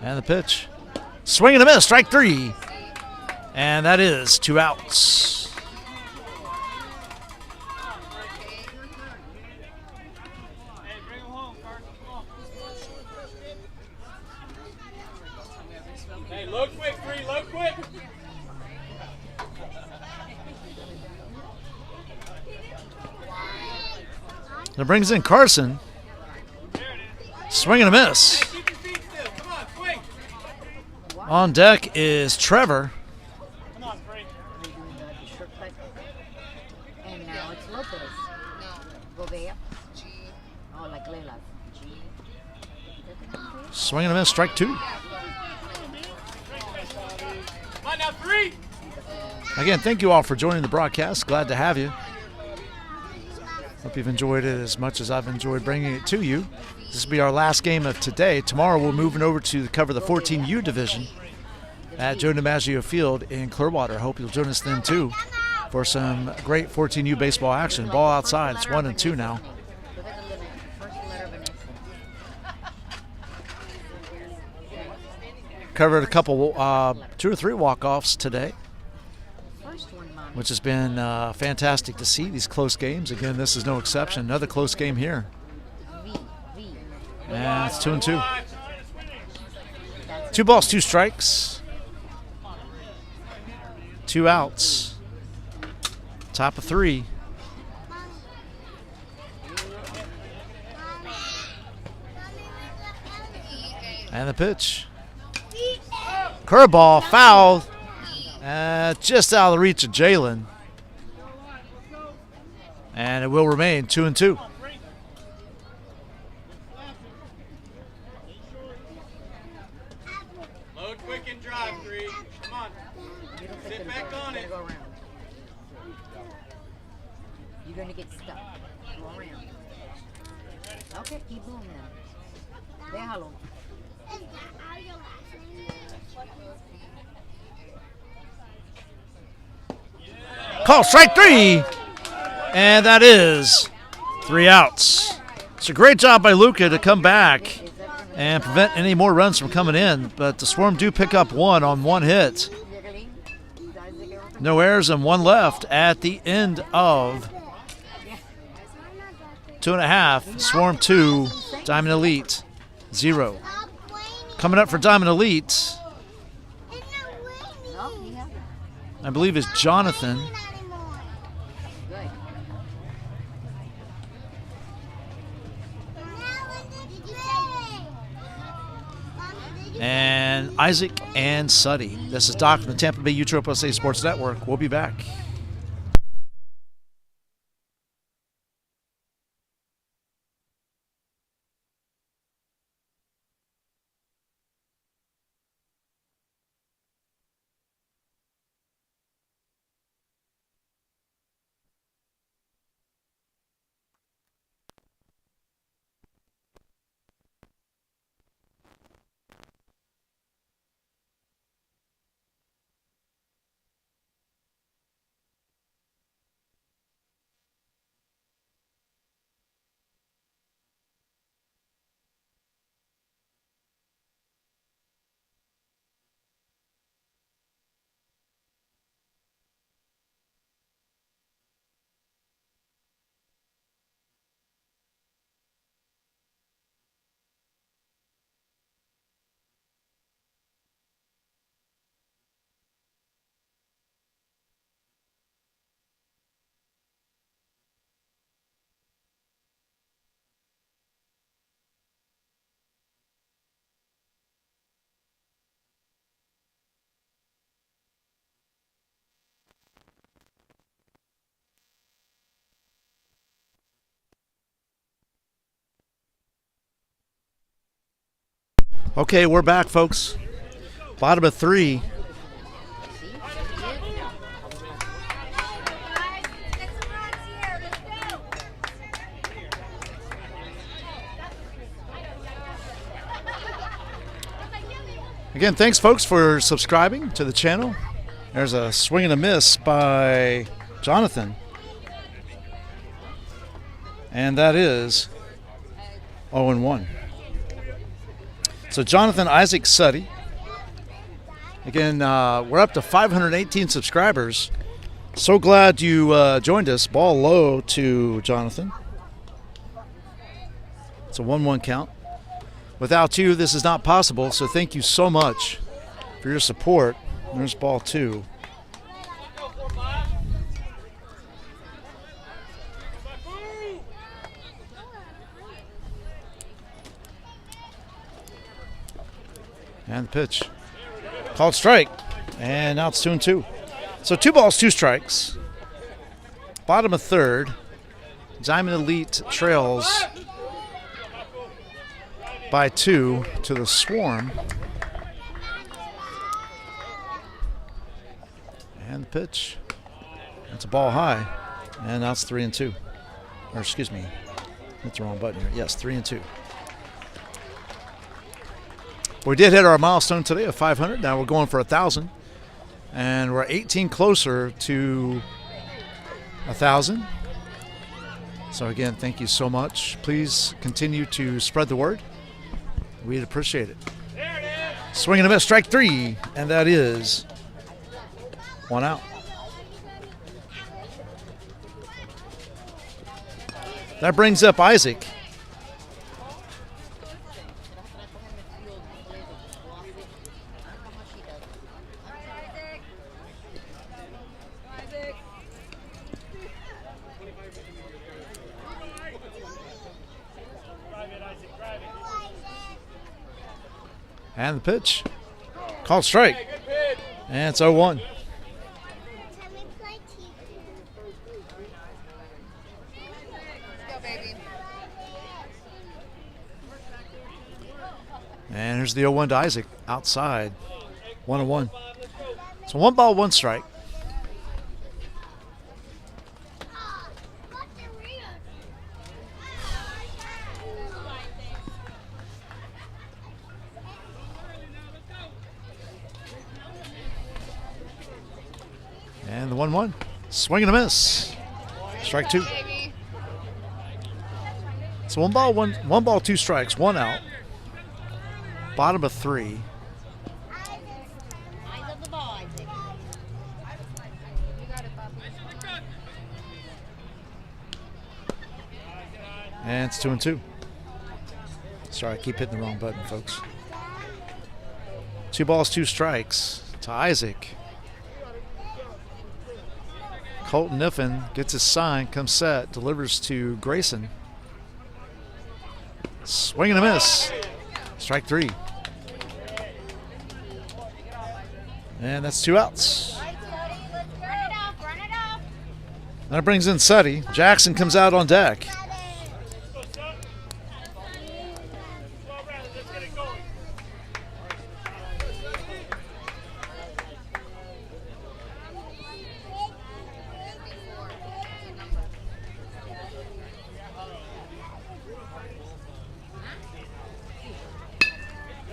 And the pitch. Swing and a miss. Strike 3. And that is 2 outs. Hey, bring him home, Carson. Come on. Hey, look quick, 3. Look quick. That brings in Carson. Swing and a miss. Hey, keep your feet still. Come on, swing. On deck is Trevor. Come on, 3. They're doing the shortcut. And now it's Lopez. Go there. Swing and a miss, strike 2. Come on now, 3. Again, thank you all for joining the broadcast. Glad to have you. Hope you've enjoyed it as much as I've enjoyed bringing it to you. This will be our last game of today. Tomorrow we're moving over to cover the 14U division at Joe DiMaggio Field in Clearwater. Hope you'll join us then too for some great 14U baseball action. Ball outside. It's 1-2 now. Covered a couple, 2 or 3 walk-offs today, which has been fantastic to see, these close games. Again, this is no exception. Another close game here. And it's 2-2. 2 balls, 2 strikes. 2 outs. Top of 3. And the pitch. Curveball, foul. Just out of the reach of Jalen. And it will remain 2-2. Load quick and drive, 3. Come on. Sit back on it. You're going to get stuck. Go around. Okay, keep moving now. Déjalo. Call strike 3. And that is 3 outs. It's a great job by Luca to come back and prevent any more runs from coming in. But the Swarm do pick up 1 on 1 hit. No errors and 1 left at the end of 2.5. Swarm 2, Diamond Elite 0. Coming up for Diamond Elite, I believe, is Jonathan. And Isaac and Suddy. This is Doc from the Tampa Bay UTROPOSA Sports Network. We'll be back. Okay, we're back, folks. Bottom of 3. Again, thanks, folks, for subscribing to the channel. There's a swing and a miss by Jonathan. And that is 0-1. So Jonathan, Isaac, Suddy. Again, we're up to 518 subscribers. So glad you joined us. Ball low to Jonathan. It's a 1-1 count. Without you, this is not possible, so thank you so much for your support. There's ball 2. And the pitch. Called strike. And now it's 2-2. So 2 balls, 2 strikes. Bottom of 3rd. Diamond Elite trails by 2 to the Swarm. And the pitch. That's a ball high. And now it's 3-2. Or excuse me, hit the wrong button here. Yes, 3-2. We did hit our milestone today of 500. Now we're going for 1,000. And we're 18 closer to 1,000. So again, thank you so much. Please continue to spread the word. We'd appreciate it. Swing and a miss, strike 3. And that is 1 out. That brings up Isaac. And the pitch. Called strike. And it's 0-1. And here's the 0-1 to Isaac. Outside. 1-1. So 1 ball, 1 strike. And the 1-1. Swing and a miss. Strike 2. So 1 ball, 2 strikes, 1 out. Bottom of 3. And it's 2-2. Sorry, I keep hitting the wrong button, folks. 2 balls, 2 strikes to Isaac. Colton Niffen gets his sign, comes set, delivers to Grayson. Swing and a miss. Strike 3. And that's 2 outs. That brings in Suddy. Jackson comes out on deck.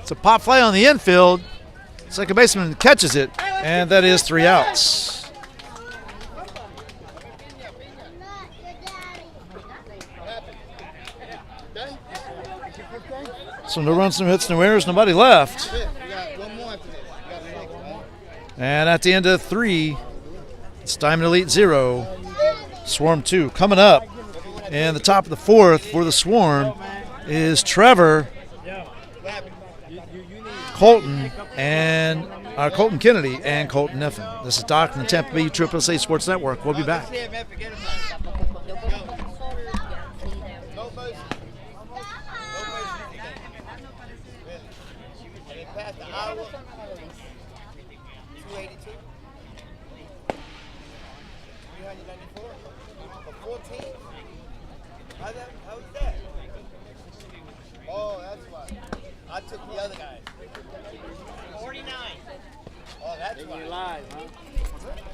It's a pop fly on the infield. Second baseman catches it, and that is 3 outs. So no runs, no hits, no errors, nobody left. And at the end of 3, it's Diamond Elite 0, Swarm 2. Coming up in the top of the 4th for the Swarm is Trevor, Colton Kennedy, and Colton Niffen. This is Doc from the Tampa Bay Triple-A Sports Network. We'll be back. Oh, that's why. I took the other guy. 49. Oh, that's why. You're live, huh?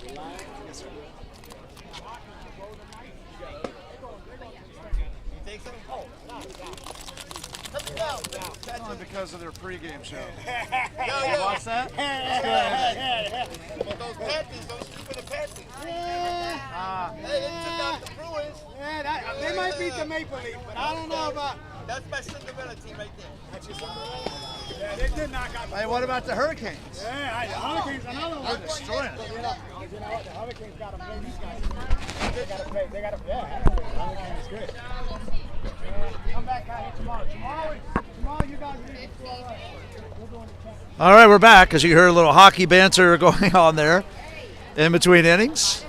You're live? Yes, sir. You think so? Oh, no. Only because of their pregame show. Yo. Watch that? But those Panthers, those stupid Panthers. They took out the Bruins. They might beat the Maple Leafs, but I don't know about. That's my Cinderella team right there. That's your Cinderella? Yeah, they did knock out the. Hey, what about the Hurricanes? Yeah, the Hurricanes, another one. They're destroying it. You know what? The Hurricanes got to play these guys. They got to play. Yeah, the Hurricanes good. Come back out here tomorrow. Tomorrow you guys need to score. We're going to check. All right, we're back. As you heard, a little hockey banter going on there in between innings.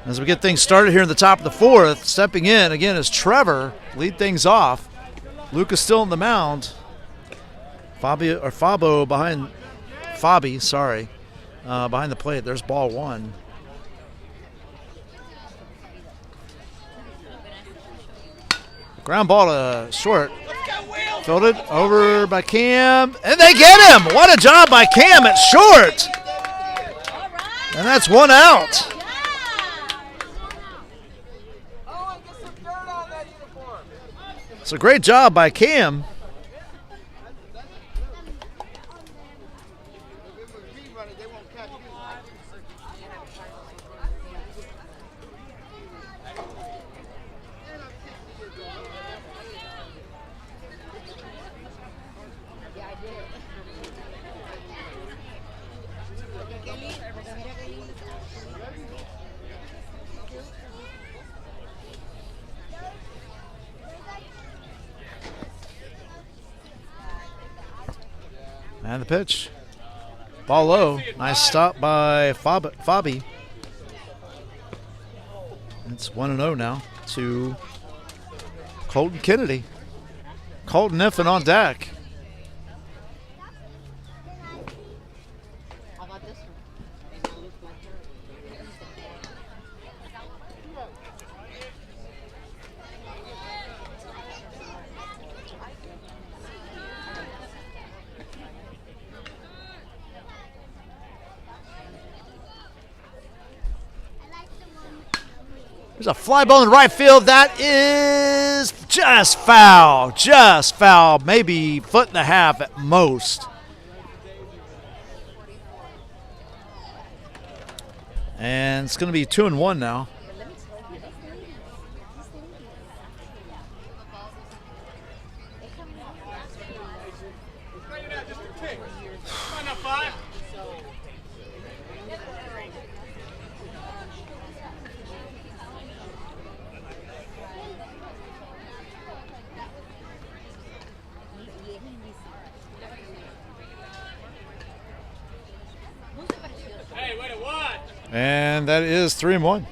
As we get things started here in the top of the 4th, stepping in again is Trevor, lead things off. Luca's still on the mound. Fabo behind behind the plate. There's ball 1. Ground ball to short. Fielded over by Cam, and they get him. What a job by Cam at short. And that's one out. So great job by Cam. And the pitch. Ball low. Nice stop by Fabi. It's 1-0 now to Colton Kennedy. Colton Niffen on deck. How about this one? There's a fly ball in right field. That is just foul. Just foul. Maybe foot and a half at most. And it's going to be 2-1 now. And that is 3-1.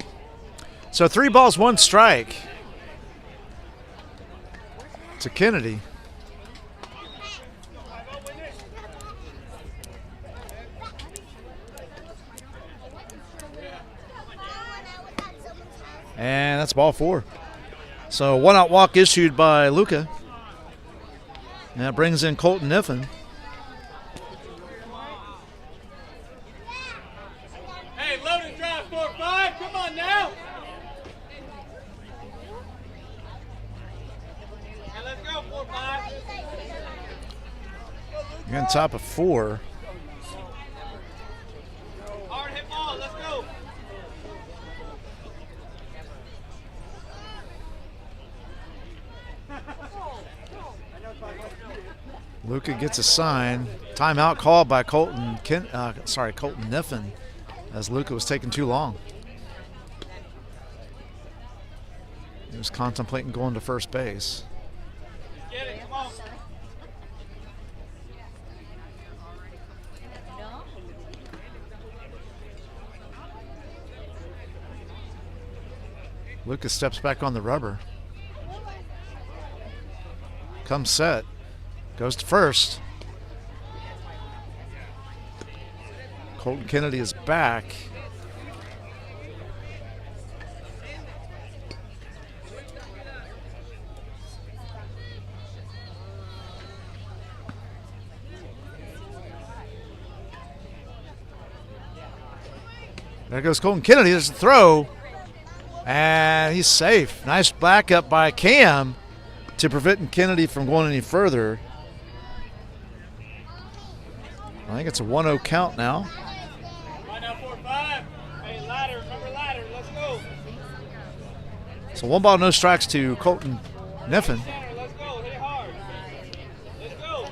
So 3 balls, 1 strike to Kennedy. And that's ball 4. So 1-out walk issued by Luca. And that brings in Colton Niffen. Load and drive, 4-5. Come on now. And let's go, 4-5. You're on top of 4. Hard hit ball. Let's go. Luca gets a sign. Timeout called by Colton Niffen, as Luca was taking too long. He was contemplating going to first base. Get it, come on. Luca steps back on the rubber. Comes set. Goes to first. Colton Kennedy is back. There goes Colton Kennedy. There's the throw. And he's safe. Nice backup by Cam to prevent Kennedy from going any further. I think it's a 1-0 count now. Right now, 4-5. Hey, ladder, remember ladder. Let's go. So 1 ball, no strikes to Colton Niffen. Center, let's go. Hit it hard. Let's go.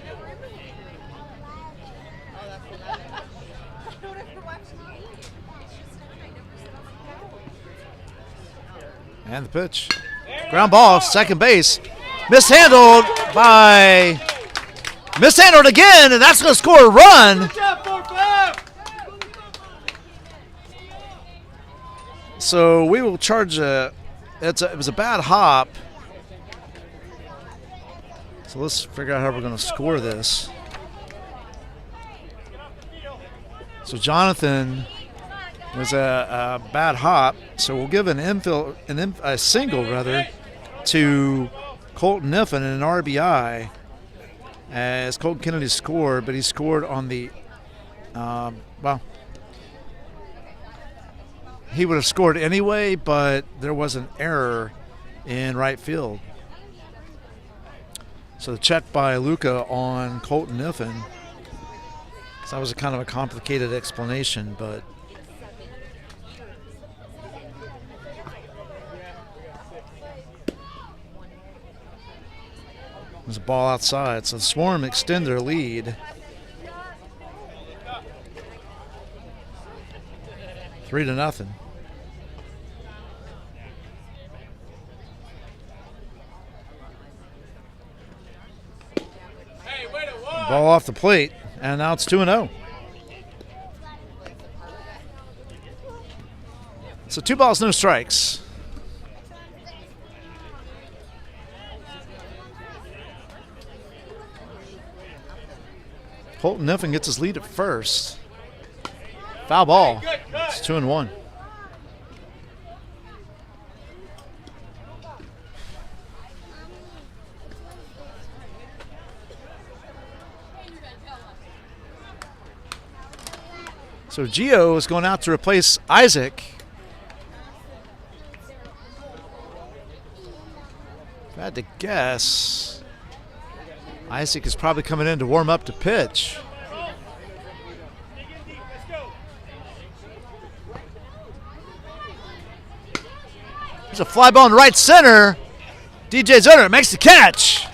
And the pitch. Ground ball, second base. Mishandled again, and that's going to score a run. Good job, 4-5. So we will charge it was a bad hop. So let's figure out how we're going to score this. So Jonathan was a bad hop. So we'll give a single to Colton Niffen an RBI as Colton Kennedy scored, but he scored on the, well, he would have scored anyway, but there was an error in right field. So the check by Luca on Colton Niffen. So that was a kind of a complicated explanation, but there's a ball outside. So the Swarm extend their lead. 3-0. Ball off the plate, and now it's 2-0. So 2 balls, no strikes. Colton Niffen gets his lead at first. Foul ball. It's 2-1. So Gio is going out to replace Isaac. If I had to guess, Isaac is probably coming in to warm up to pitch. There's a fly ball in right center. DJ Zerner makes the catch.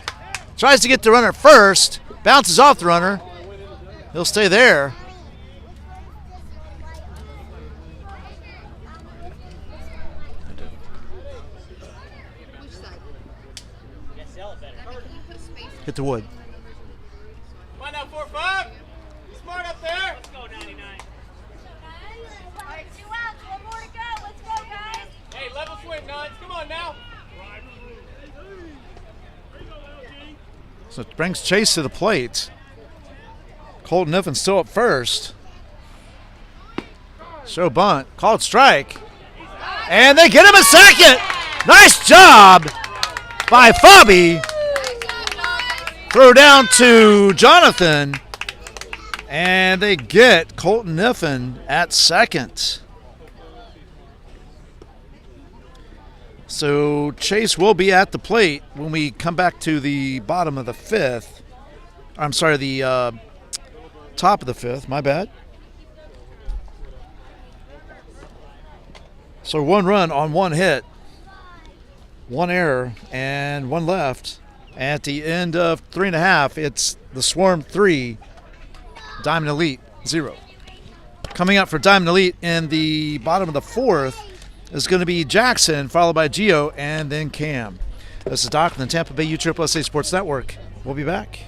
Tries to get the runner first. Bounces off the runner. He'll stay there. Hit the wood. Come on now, 4-5. Smart up there. Let's go, 99. All right, 2 outs, 1 more to go. Let's go, guys. Hey, level swing, Nines. Come on now. So it brings Chase to the plate. Colton Niffen still up first. Show bunt. Called strike. And they get him a second. Nice job by Fabi. Throw down to Jonathan. And they get Colton Niffen at second. So Chase will be at the plate when we come back to the bottom of the fifth. I'm sorry, the top of the fifth. My bad. So 1 run on 1 hit, 1 error, and 1 left. At the end of 3.5, it's the Swarm 3, Diamond Elite 0. Coming up for Diamond Elite in the bottom of the 4th is going to be Jackson, followed by Gio, and then Cam. This is Doc from the Tampa Bay USSSA Sports Network. We'll be back.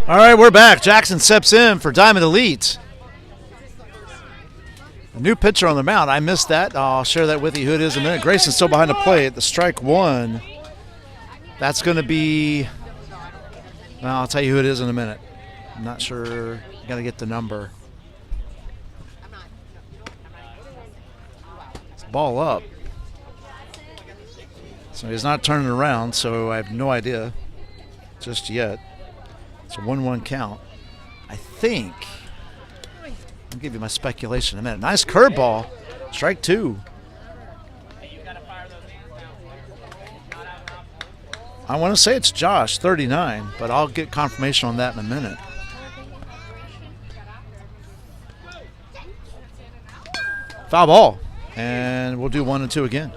All right, we're back. Jackson steps in for Diamond Elite. A new pitcher on the mound. I missed that. I'll share that with you who it is in a minute. Grayson's still behind the plate at the strike one. That's going to be, well, I'll tell you who it is in a minute. I'm not sure. Got to get the number. It's ball up. So he's not turning around, so I have no idea just yet. It's a 1-1 count. I think. I'll give you my speculation in a minute. Nice curveball. Strike two. I want to say it's Josh, 39, but I'll get confirmation on that in a minute. Foul ball. And we'll do 1 and 2 again.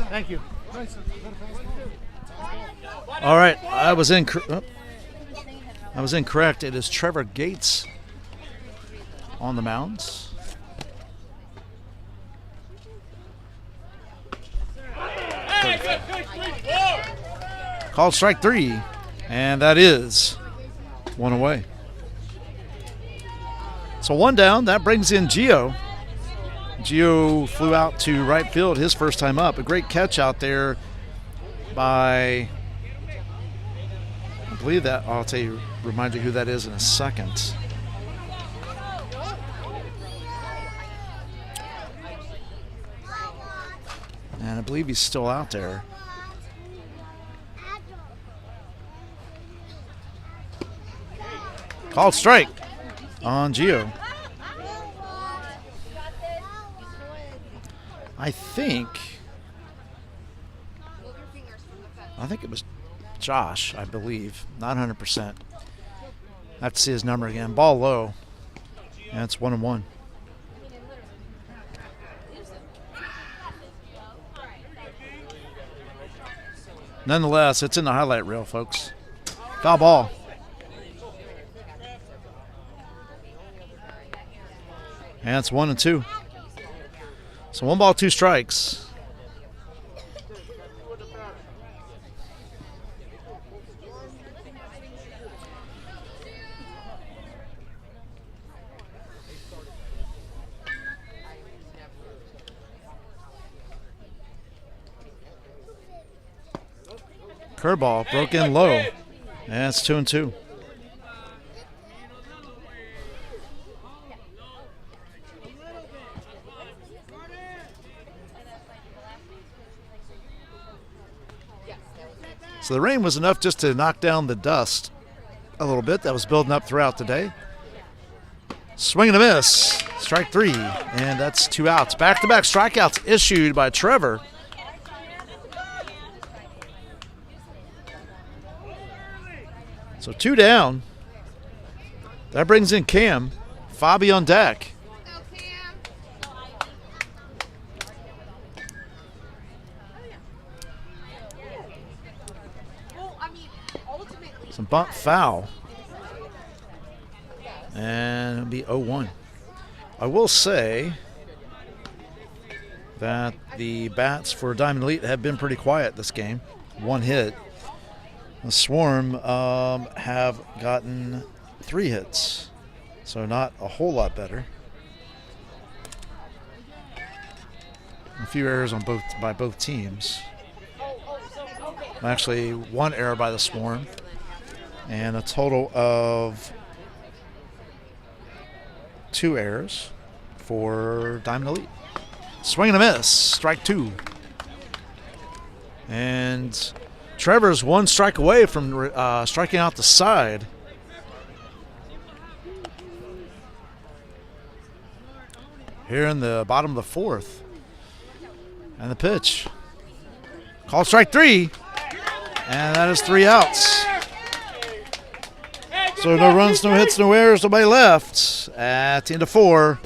Thank you. All right, I was incorrect. It is Trevor Gates on the mounds. Called strike 3, and that is 1 away. So 1 down. That brings in Gio. Gio flew out to right field his first time up. A great catch out there by, I believe that, I'll tell you, remind you who that is in a second. And I believe he's still out there. Called strike on Gio. I think it was Josh, I believe. Not 100%. I have to see his number again. Ball low. And it's 1 and 1. Nonetheless, it's in the highlight reel, folks. Foul ball. And it's 1 and 2. So 1 ball, 2 strikes. Curveball broke in low. And it's 2 and 2. So the rain was enough just to knock down the dust a little bit that was building up throughout the day. Swing and a miss. Strike 3, and that's 2 outs. Back-to-back strikeouts issued by Trevor. So 2 down. That brings in Cam. Fabi on deck. Some bunt foul. And it'll be 0-1. I will say that the bats for Diamond Elite have been pretty quiet this game. 1 hit. The Swarm have gotten 3 hits. So not a whole lot better. A few errors on by both teams. Actually, 1 error by the Swarm. And a total of 2 errors for Diamond Elite. Swing and a miss. Strike 2. And Trevor's 1 strike away from striking out the side. Here in the bottom of the 4th. And the pitch. Called strike 3. And that is 3 outs. So no runs, no hits, no errors, nobody left. At the end of 4,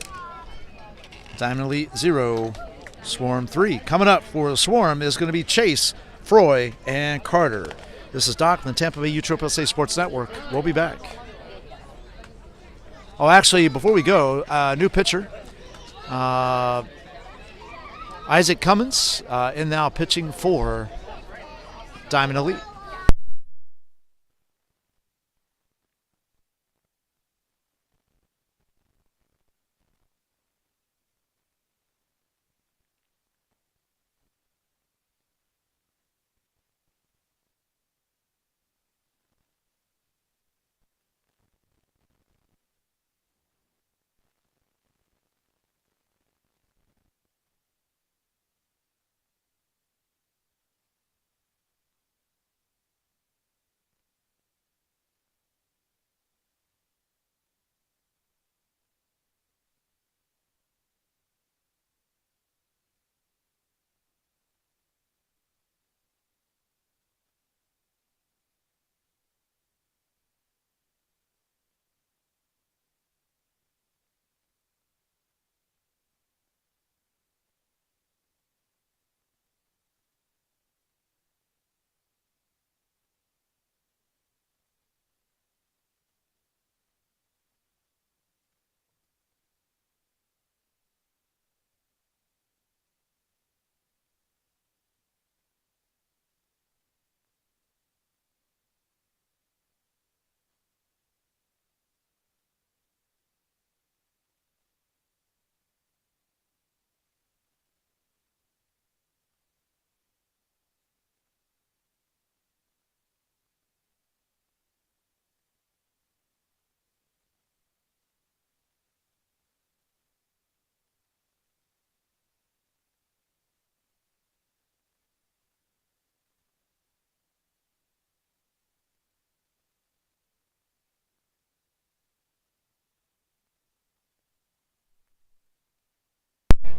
Diamond Elite 0, Swarm 3. Coming up for the Swarm is going to be Chase, Froy, and Carter. This is Doc from the Tampa Bay USSSA Sports Network. We'll be back. Oh, actually, before we go, new pitcher. Isaac Cummins in now pitching for Diamond Elite.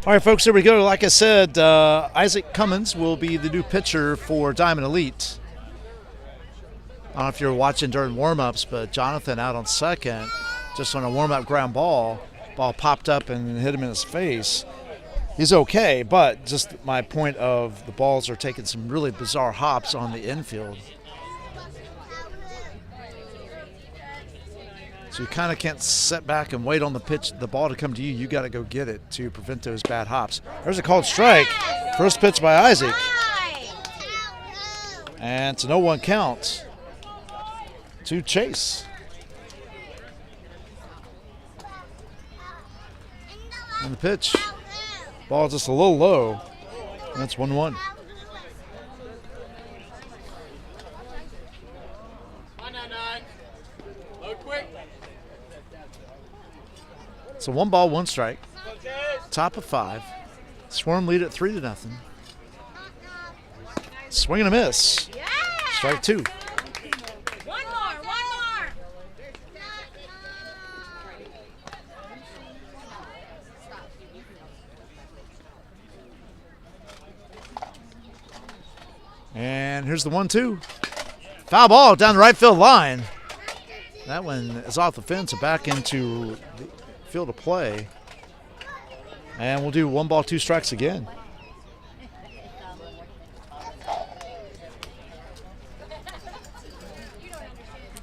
All right, folks, here we go. Like I said, Isaac Cummins will be the new pitcher for Diamond Elite. I don't know if you were watching during warm-ups, but Jonathan out on second, just on a warm-up ground ball. Ball popped up and hit him in his face. He's okay, but just my point of the balls are taking some really bizarre hops on the infield. So you kind of can't sit back and wait on the ball to come to you. You got to go get it to prevent those bad hops. There's a called strike. First pitch by Isaac. And it's a 0-1 count to Chase. And the pitch. Ball just a little low. That's 1-1. So 1 ball, 1 strike. Top of 5. Swarm lead at 3-0. Swing and a miss. Strike 2. One more. And here's the 1-2. Foul ball down the right field line. That one is off the fence and back into the field of play. And we'll do 1 ball, 2 strikes again.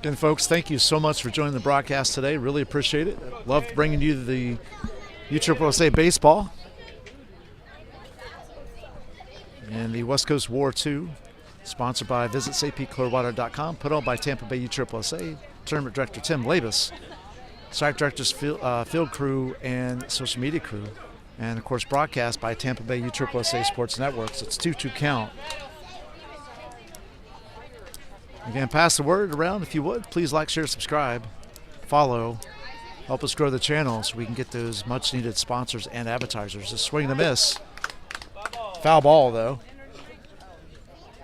Again, folks, thank you so much for joining the broadcast today. Really appreciate it. Loved bringing you the USSSA baseball and the West Coast War 2, sponsored by visitsapclearwater.com, put on by Tampa Bay USSSA, Tournament Director Tim Labus, Site Directors, field crew, and social media crew. And, of course, broadcast by Tampa Bay USSSA Sports Networks. It's 2-2 count. Again, pass the word around if you would. Please like, share, subscribe, follow. Help us grow the channel so we can get those much-needed sponsors and advertisers. A swing and a miss. Foul ball, though.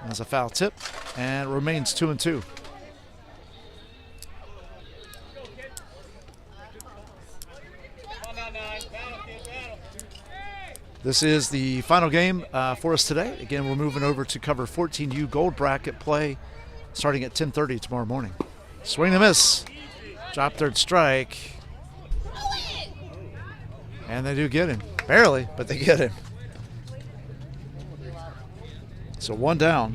That's a foul tip, and it remains 2-2. This is the final game for us today. Again, we're moving over to cover 14U Gold Bracket play starting at 10:30 tomorrow morning. Swing and a miss. Drop third strike. And they do get him. Barely, but they get him. So 1 down.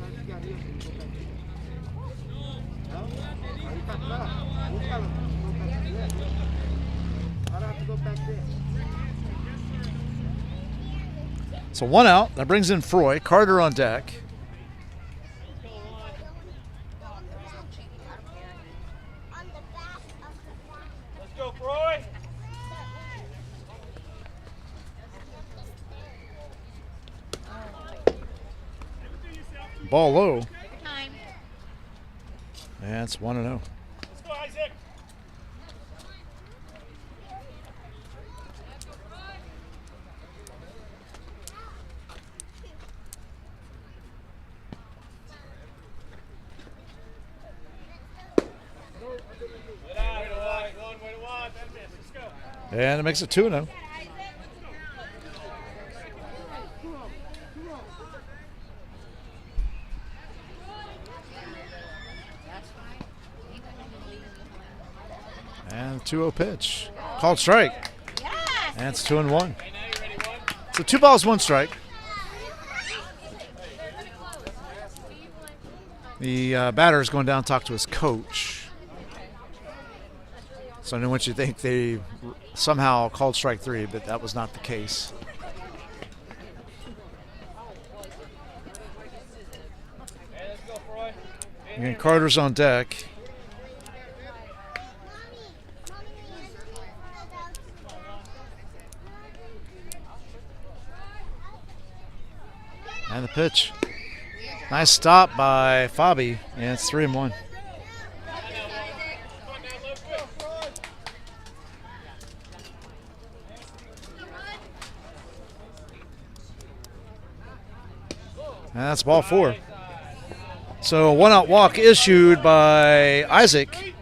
So 1 out. That brings in Froy. Carter on deck. Let's go, Froy. Ball low. Time. And it's 1-0. Let's go, Isaac. And it makes it 2-0. And 2-0 pitch. Called strike. Yes. And it's 2-1. So 2 balls, 1 strike. The batter is going down to talk to his coach. So I don't want you to think they somehow called strike 3, but that was not the case. Again, Carter's on deck. And the pitch. Nice stop by Fabi, and it's 3-1. And that's ball 4. So a 1-out walk issued by Isaac.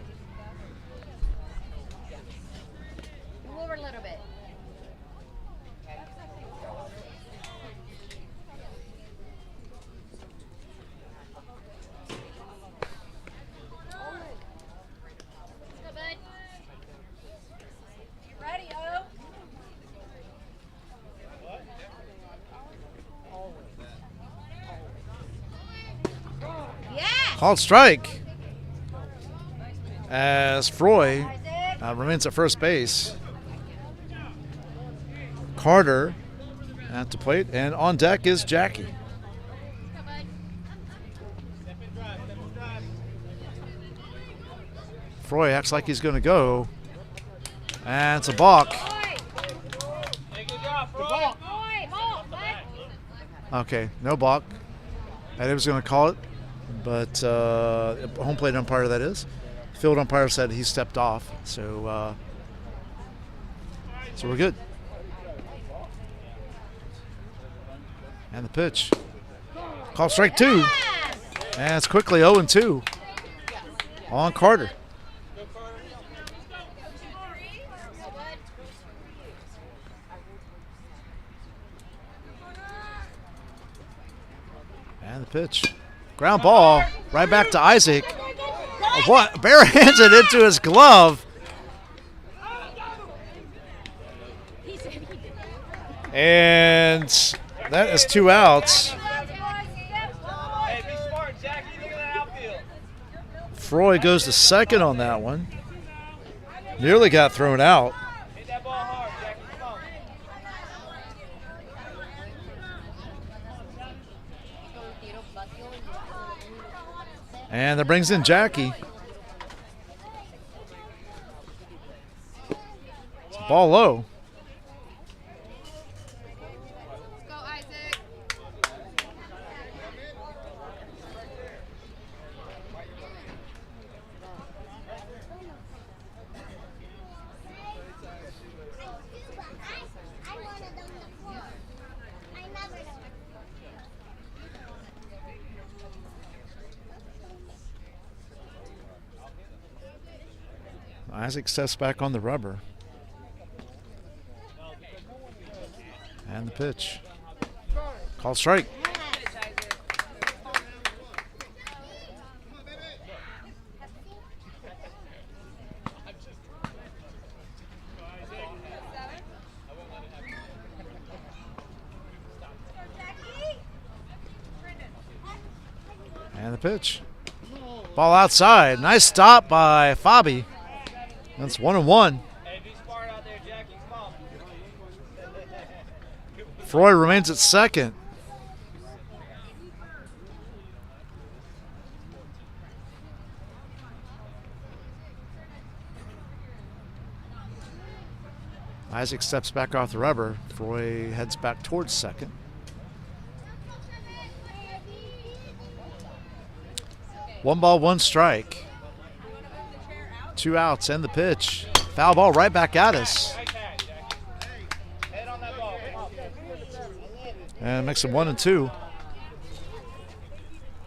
Move over a little bit. Go, bud. You ready, O? Yes. Called strike as Froy remains at first base. Carter at the plate, and on deck is Jackie. Go, bud. Froy acts like he's going to go, and it's a balk. Okay, no balk. And he was going to call it, but home plate umpire, that is. Field umpire said he stepped off, so we're good. And the pitch. Call strike 2. And it's quickly 0-2 on Carter. And the pitch. Ground ball right back to Isaac. What? Barehands it into his glove. And that is 2 outs. Hey, be smart, Jackie. Look at that outfield. Froy goes to second on that one. Nearly got thrown out. Hit that ball hard, Jackie. Come on. And that brings in Jackie. Ball low. Go, Isaac. Isaac steps back on the rubber. And the pitch. Called strike. And the pitch. Ball outside. Nice stop by Fabi. That's 1-1. Hey, be smart out there, Jackie. Come on. Froy remains at second. Isaac steps back off the rubber. Froy heads back towards second. One ball, one strike. 2 outs and the pitch. Foul ball right back at us. And makes it 1-2. All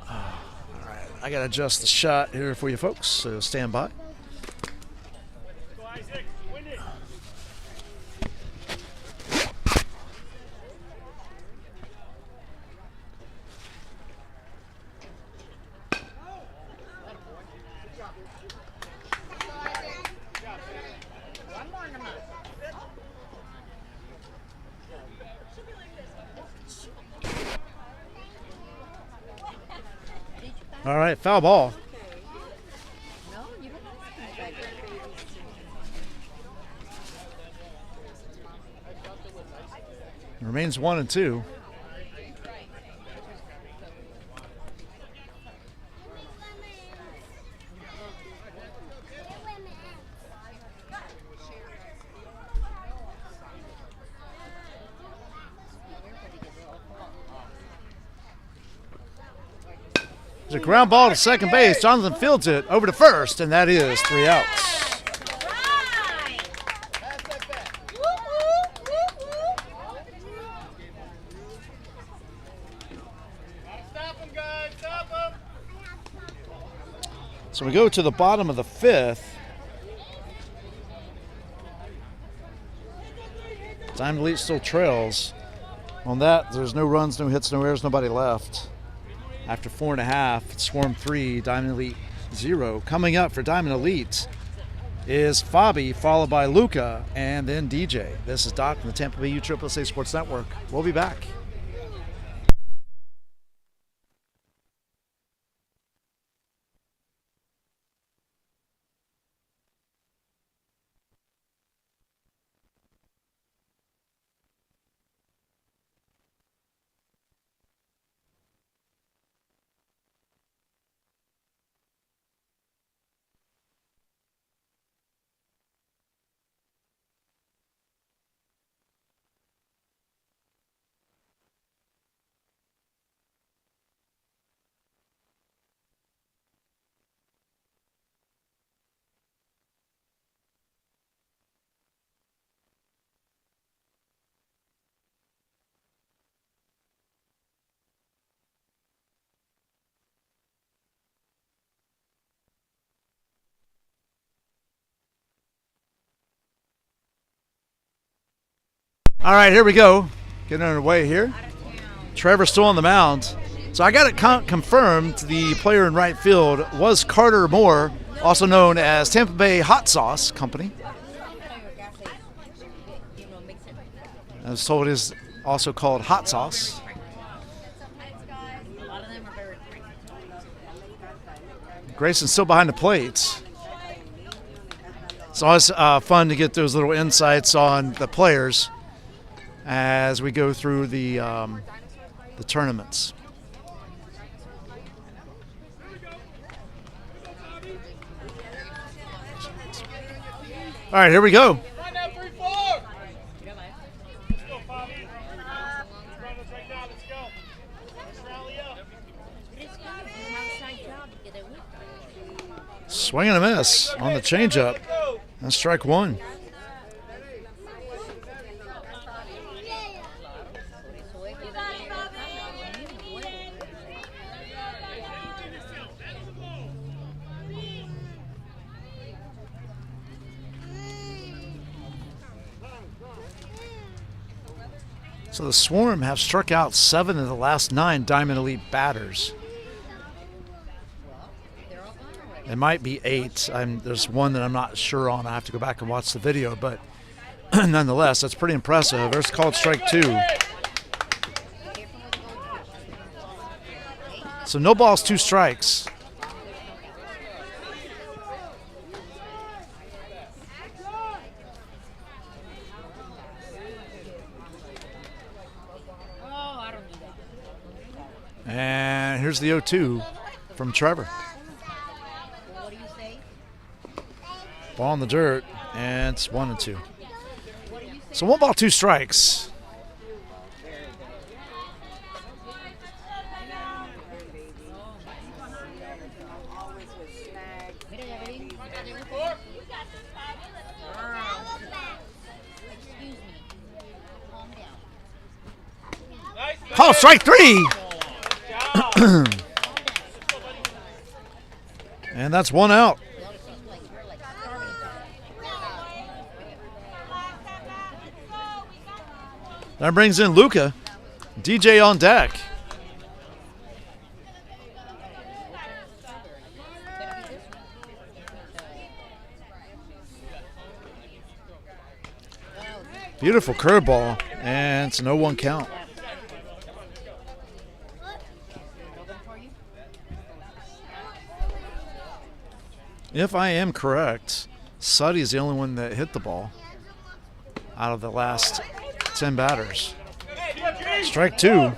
right, I got to adjust the shot here for you folks, so stand by. All right, foul ball. No, you don't have to. Remains 1-2. There's a ground ball to second base. Jonathan fields it over to first, and that is 3 outs. So we go to the bottom of the 5th. Diamond Elite still trails. On that, there's no runs, no hits, no errors, nobody left. After 4.5, Swarm 3, Diamond Elite 0. Coming up for Diamond Elite is Fabi, followed by Luca, and then DJ. This is Doc from the Tampa Bay USSSA Sports Network. We'll be back. All right, here we go. Getting underway here. Trevor's still on the mound. So I got it confirmed. The player in right field was Carter Moore, also known as Tampa Bay Hot Sauce Company. I was told it is also called Hot Sauce. Grayson's still behind the plate. It's always fun to get those little insights on the players as we go through the tournaments. All right, here we go. Swing and a miss on the changeup. That's strike one. So the Swarm have struck out 7 of the last 9 Diamond Elite batters. It might be 8. There's one that I'm not sure on. I have to go back and watch the video, but nonetheless, that's pretty impressive. There's called strike 2. So no balls, 2 strikes. And here's the 0-2 from Trevor. What do you say? Ball in the dirt, and it's 1-2. So 1 ball, 2 strikes. Oh, strike 3. And that's 1 out. That brings in Luca. DJ on deck. Beautiful curveball, and it's an 0-1 count. If I am correct, Suddy is the only one that hit the ball out of the last 10 batters. Strike 2.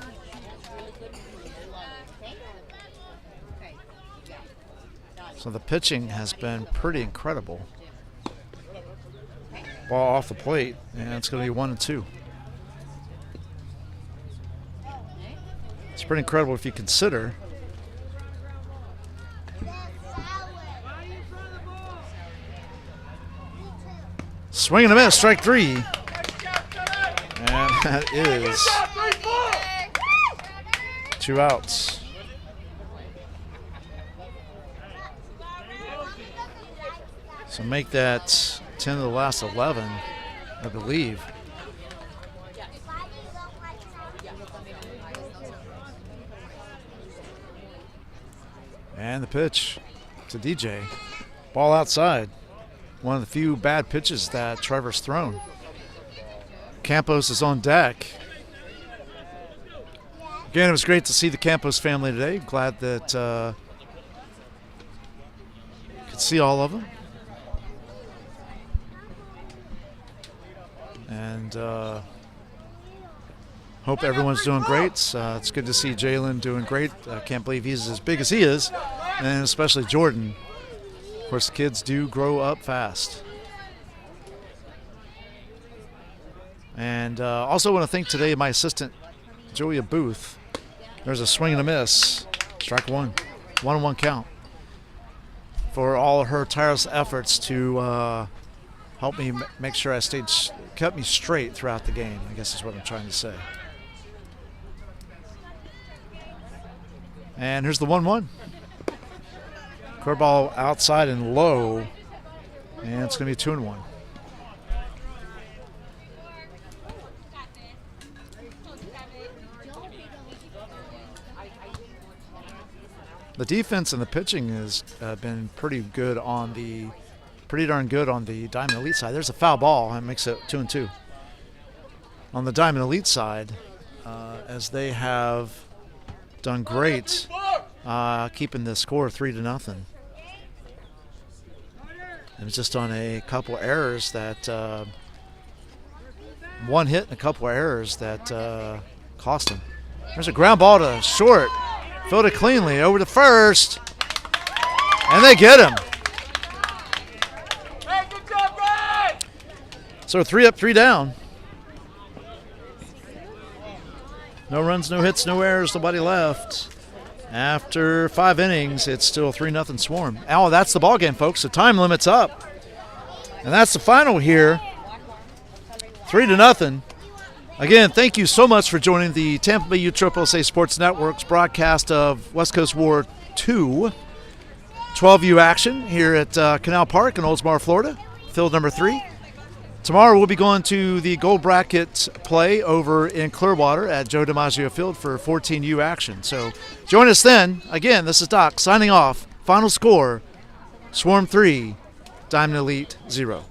So the pitching has been pretty incredible. Ball off the plate, and it's going to be 1-2. It's pretty incredible if you consider swing and a miss, strike 3. And that is 2 outs. So make that 10 of the last 11, I believe. And the pitch to DJ. Ball outside. One of the few bad pitches that Trevor's thrown. Campos is on deck. Again, it was great to see the Campos family today. Glad that could see all of them. And hope everyone's doing great. It's good to see Jalen doing great. I can't believe he's as big as he is, and especially Jordan. Of course, the kids do grow up fast. And also want to thank today my assistant, Julia Booth. There's a swing and a miss. Strike 1. 1-1 count. For all of her tireless efforts to help me make sure I kept me straight throughout the game, I guess is what I'm trying to say. And here's the 1-1. Curveball outside and low, and it's going to be 2-1. The defense and the pitching has been pretty darn good on the Diamond Elite side. There's a foul ball, and makes it 2-2. On the Diamond Elite side, as they have done great keeping the score 3-0. It was just on a couple errors that one hit and a couple errors that cost him. There's a ground ball to short. Fielded cleanly over to first. And they get him. So 3 up, 3 down. No runs, no hits, no errors, nobody left. After 5 innings, it's still 3-0 Swarm. Oh, that's the ball game, folks. The time limit's up. And that's the final here. 3-0. Again, thank you so much for joining the Tampa Bay USSSA Sports Network's broadcast of West Coast War 2. 12U action here at Canal Park in Oldsmar, Florida, field number 3. Tomorrow we'll be going to the gold bracket play over in Clearwater at Joe DiMaggio Field for 14U action. So join us then. Again, this is Doc signing off. Final score, Swarm 3, Diamond Elite 0.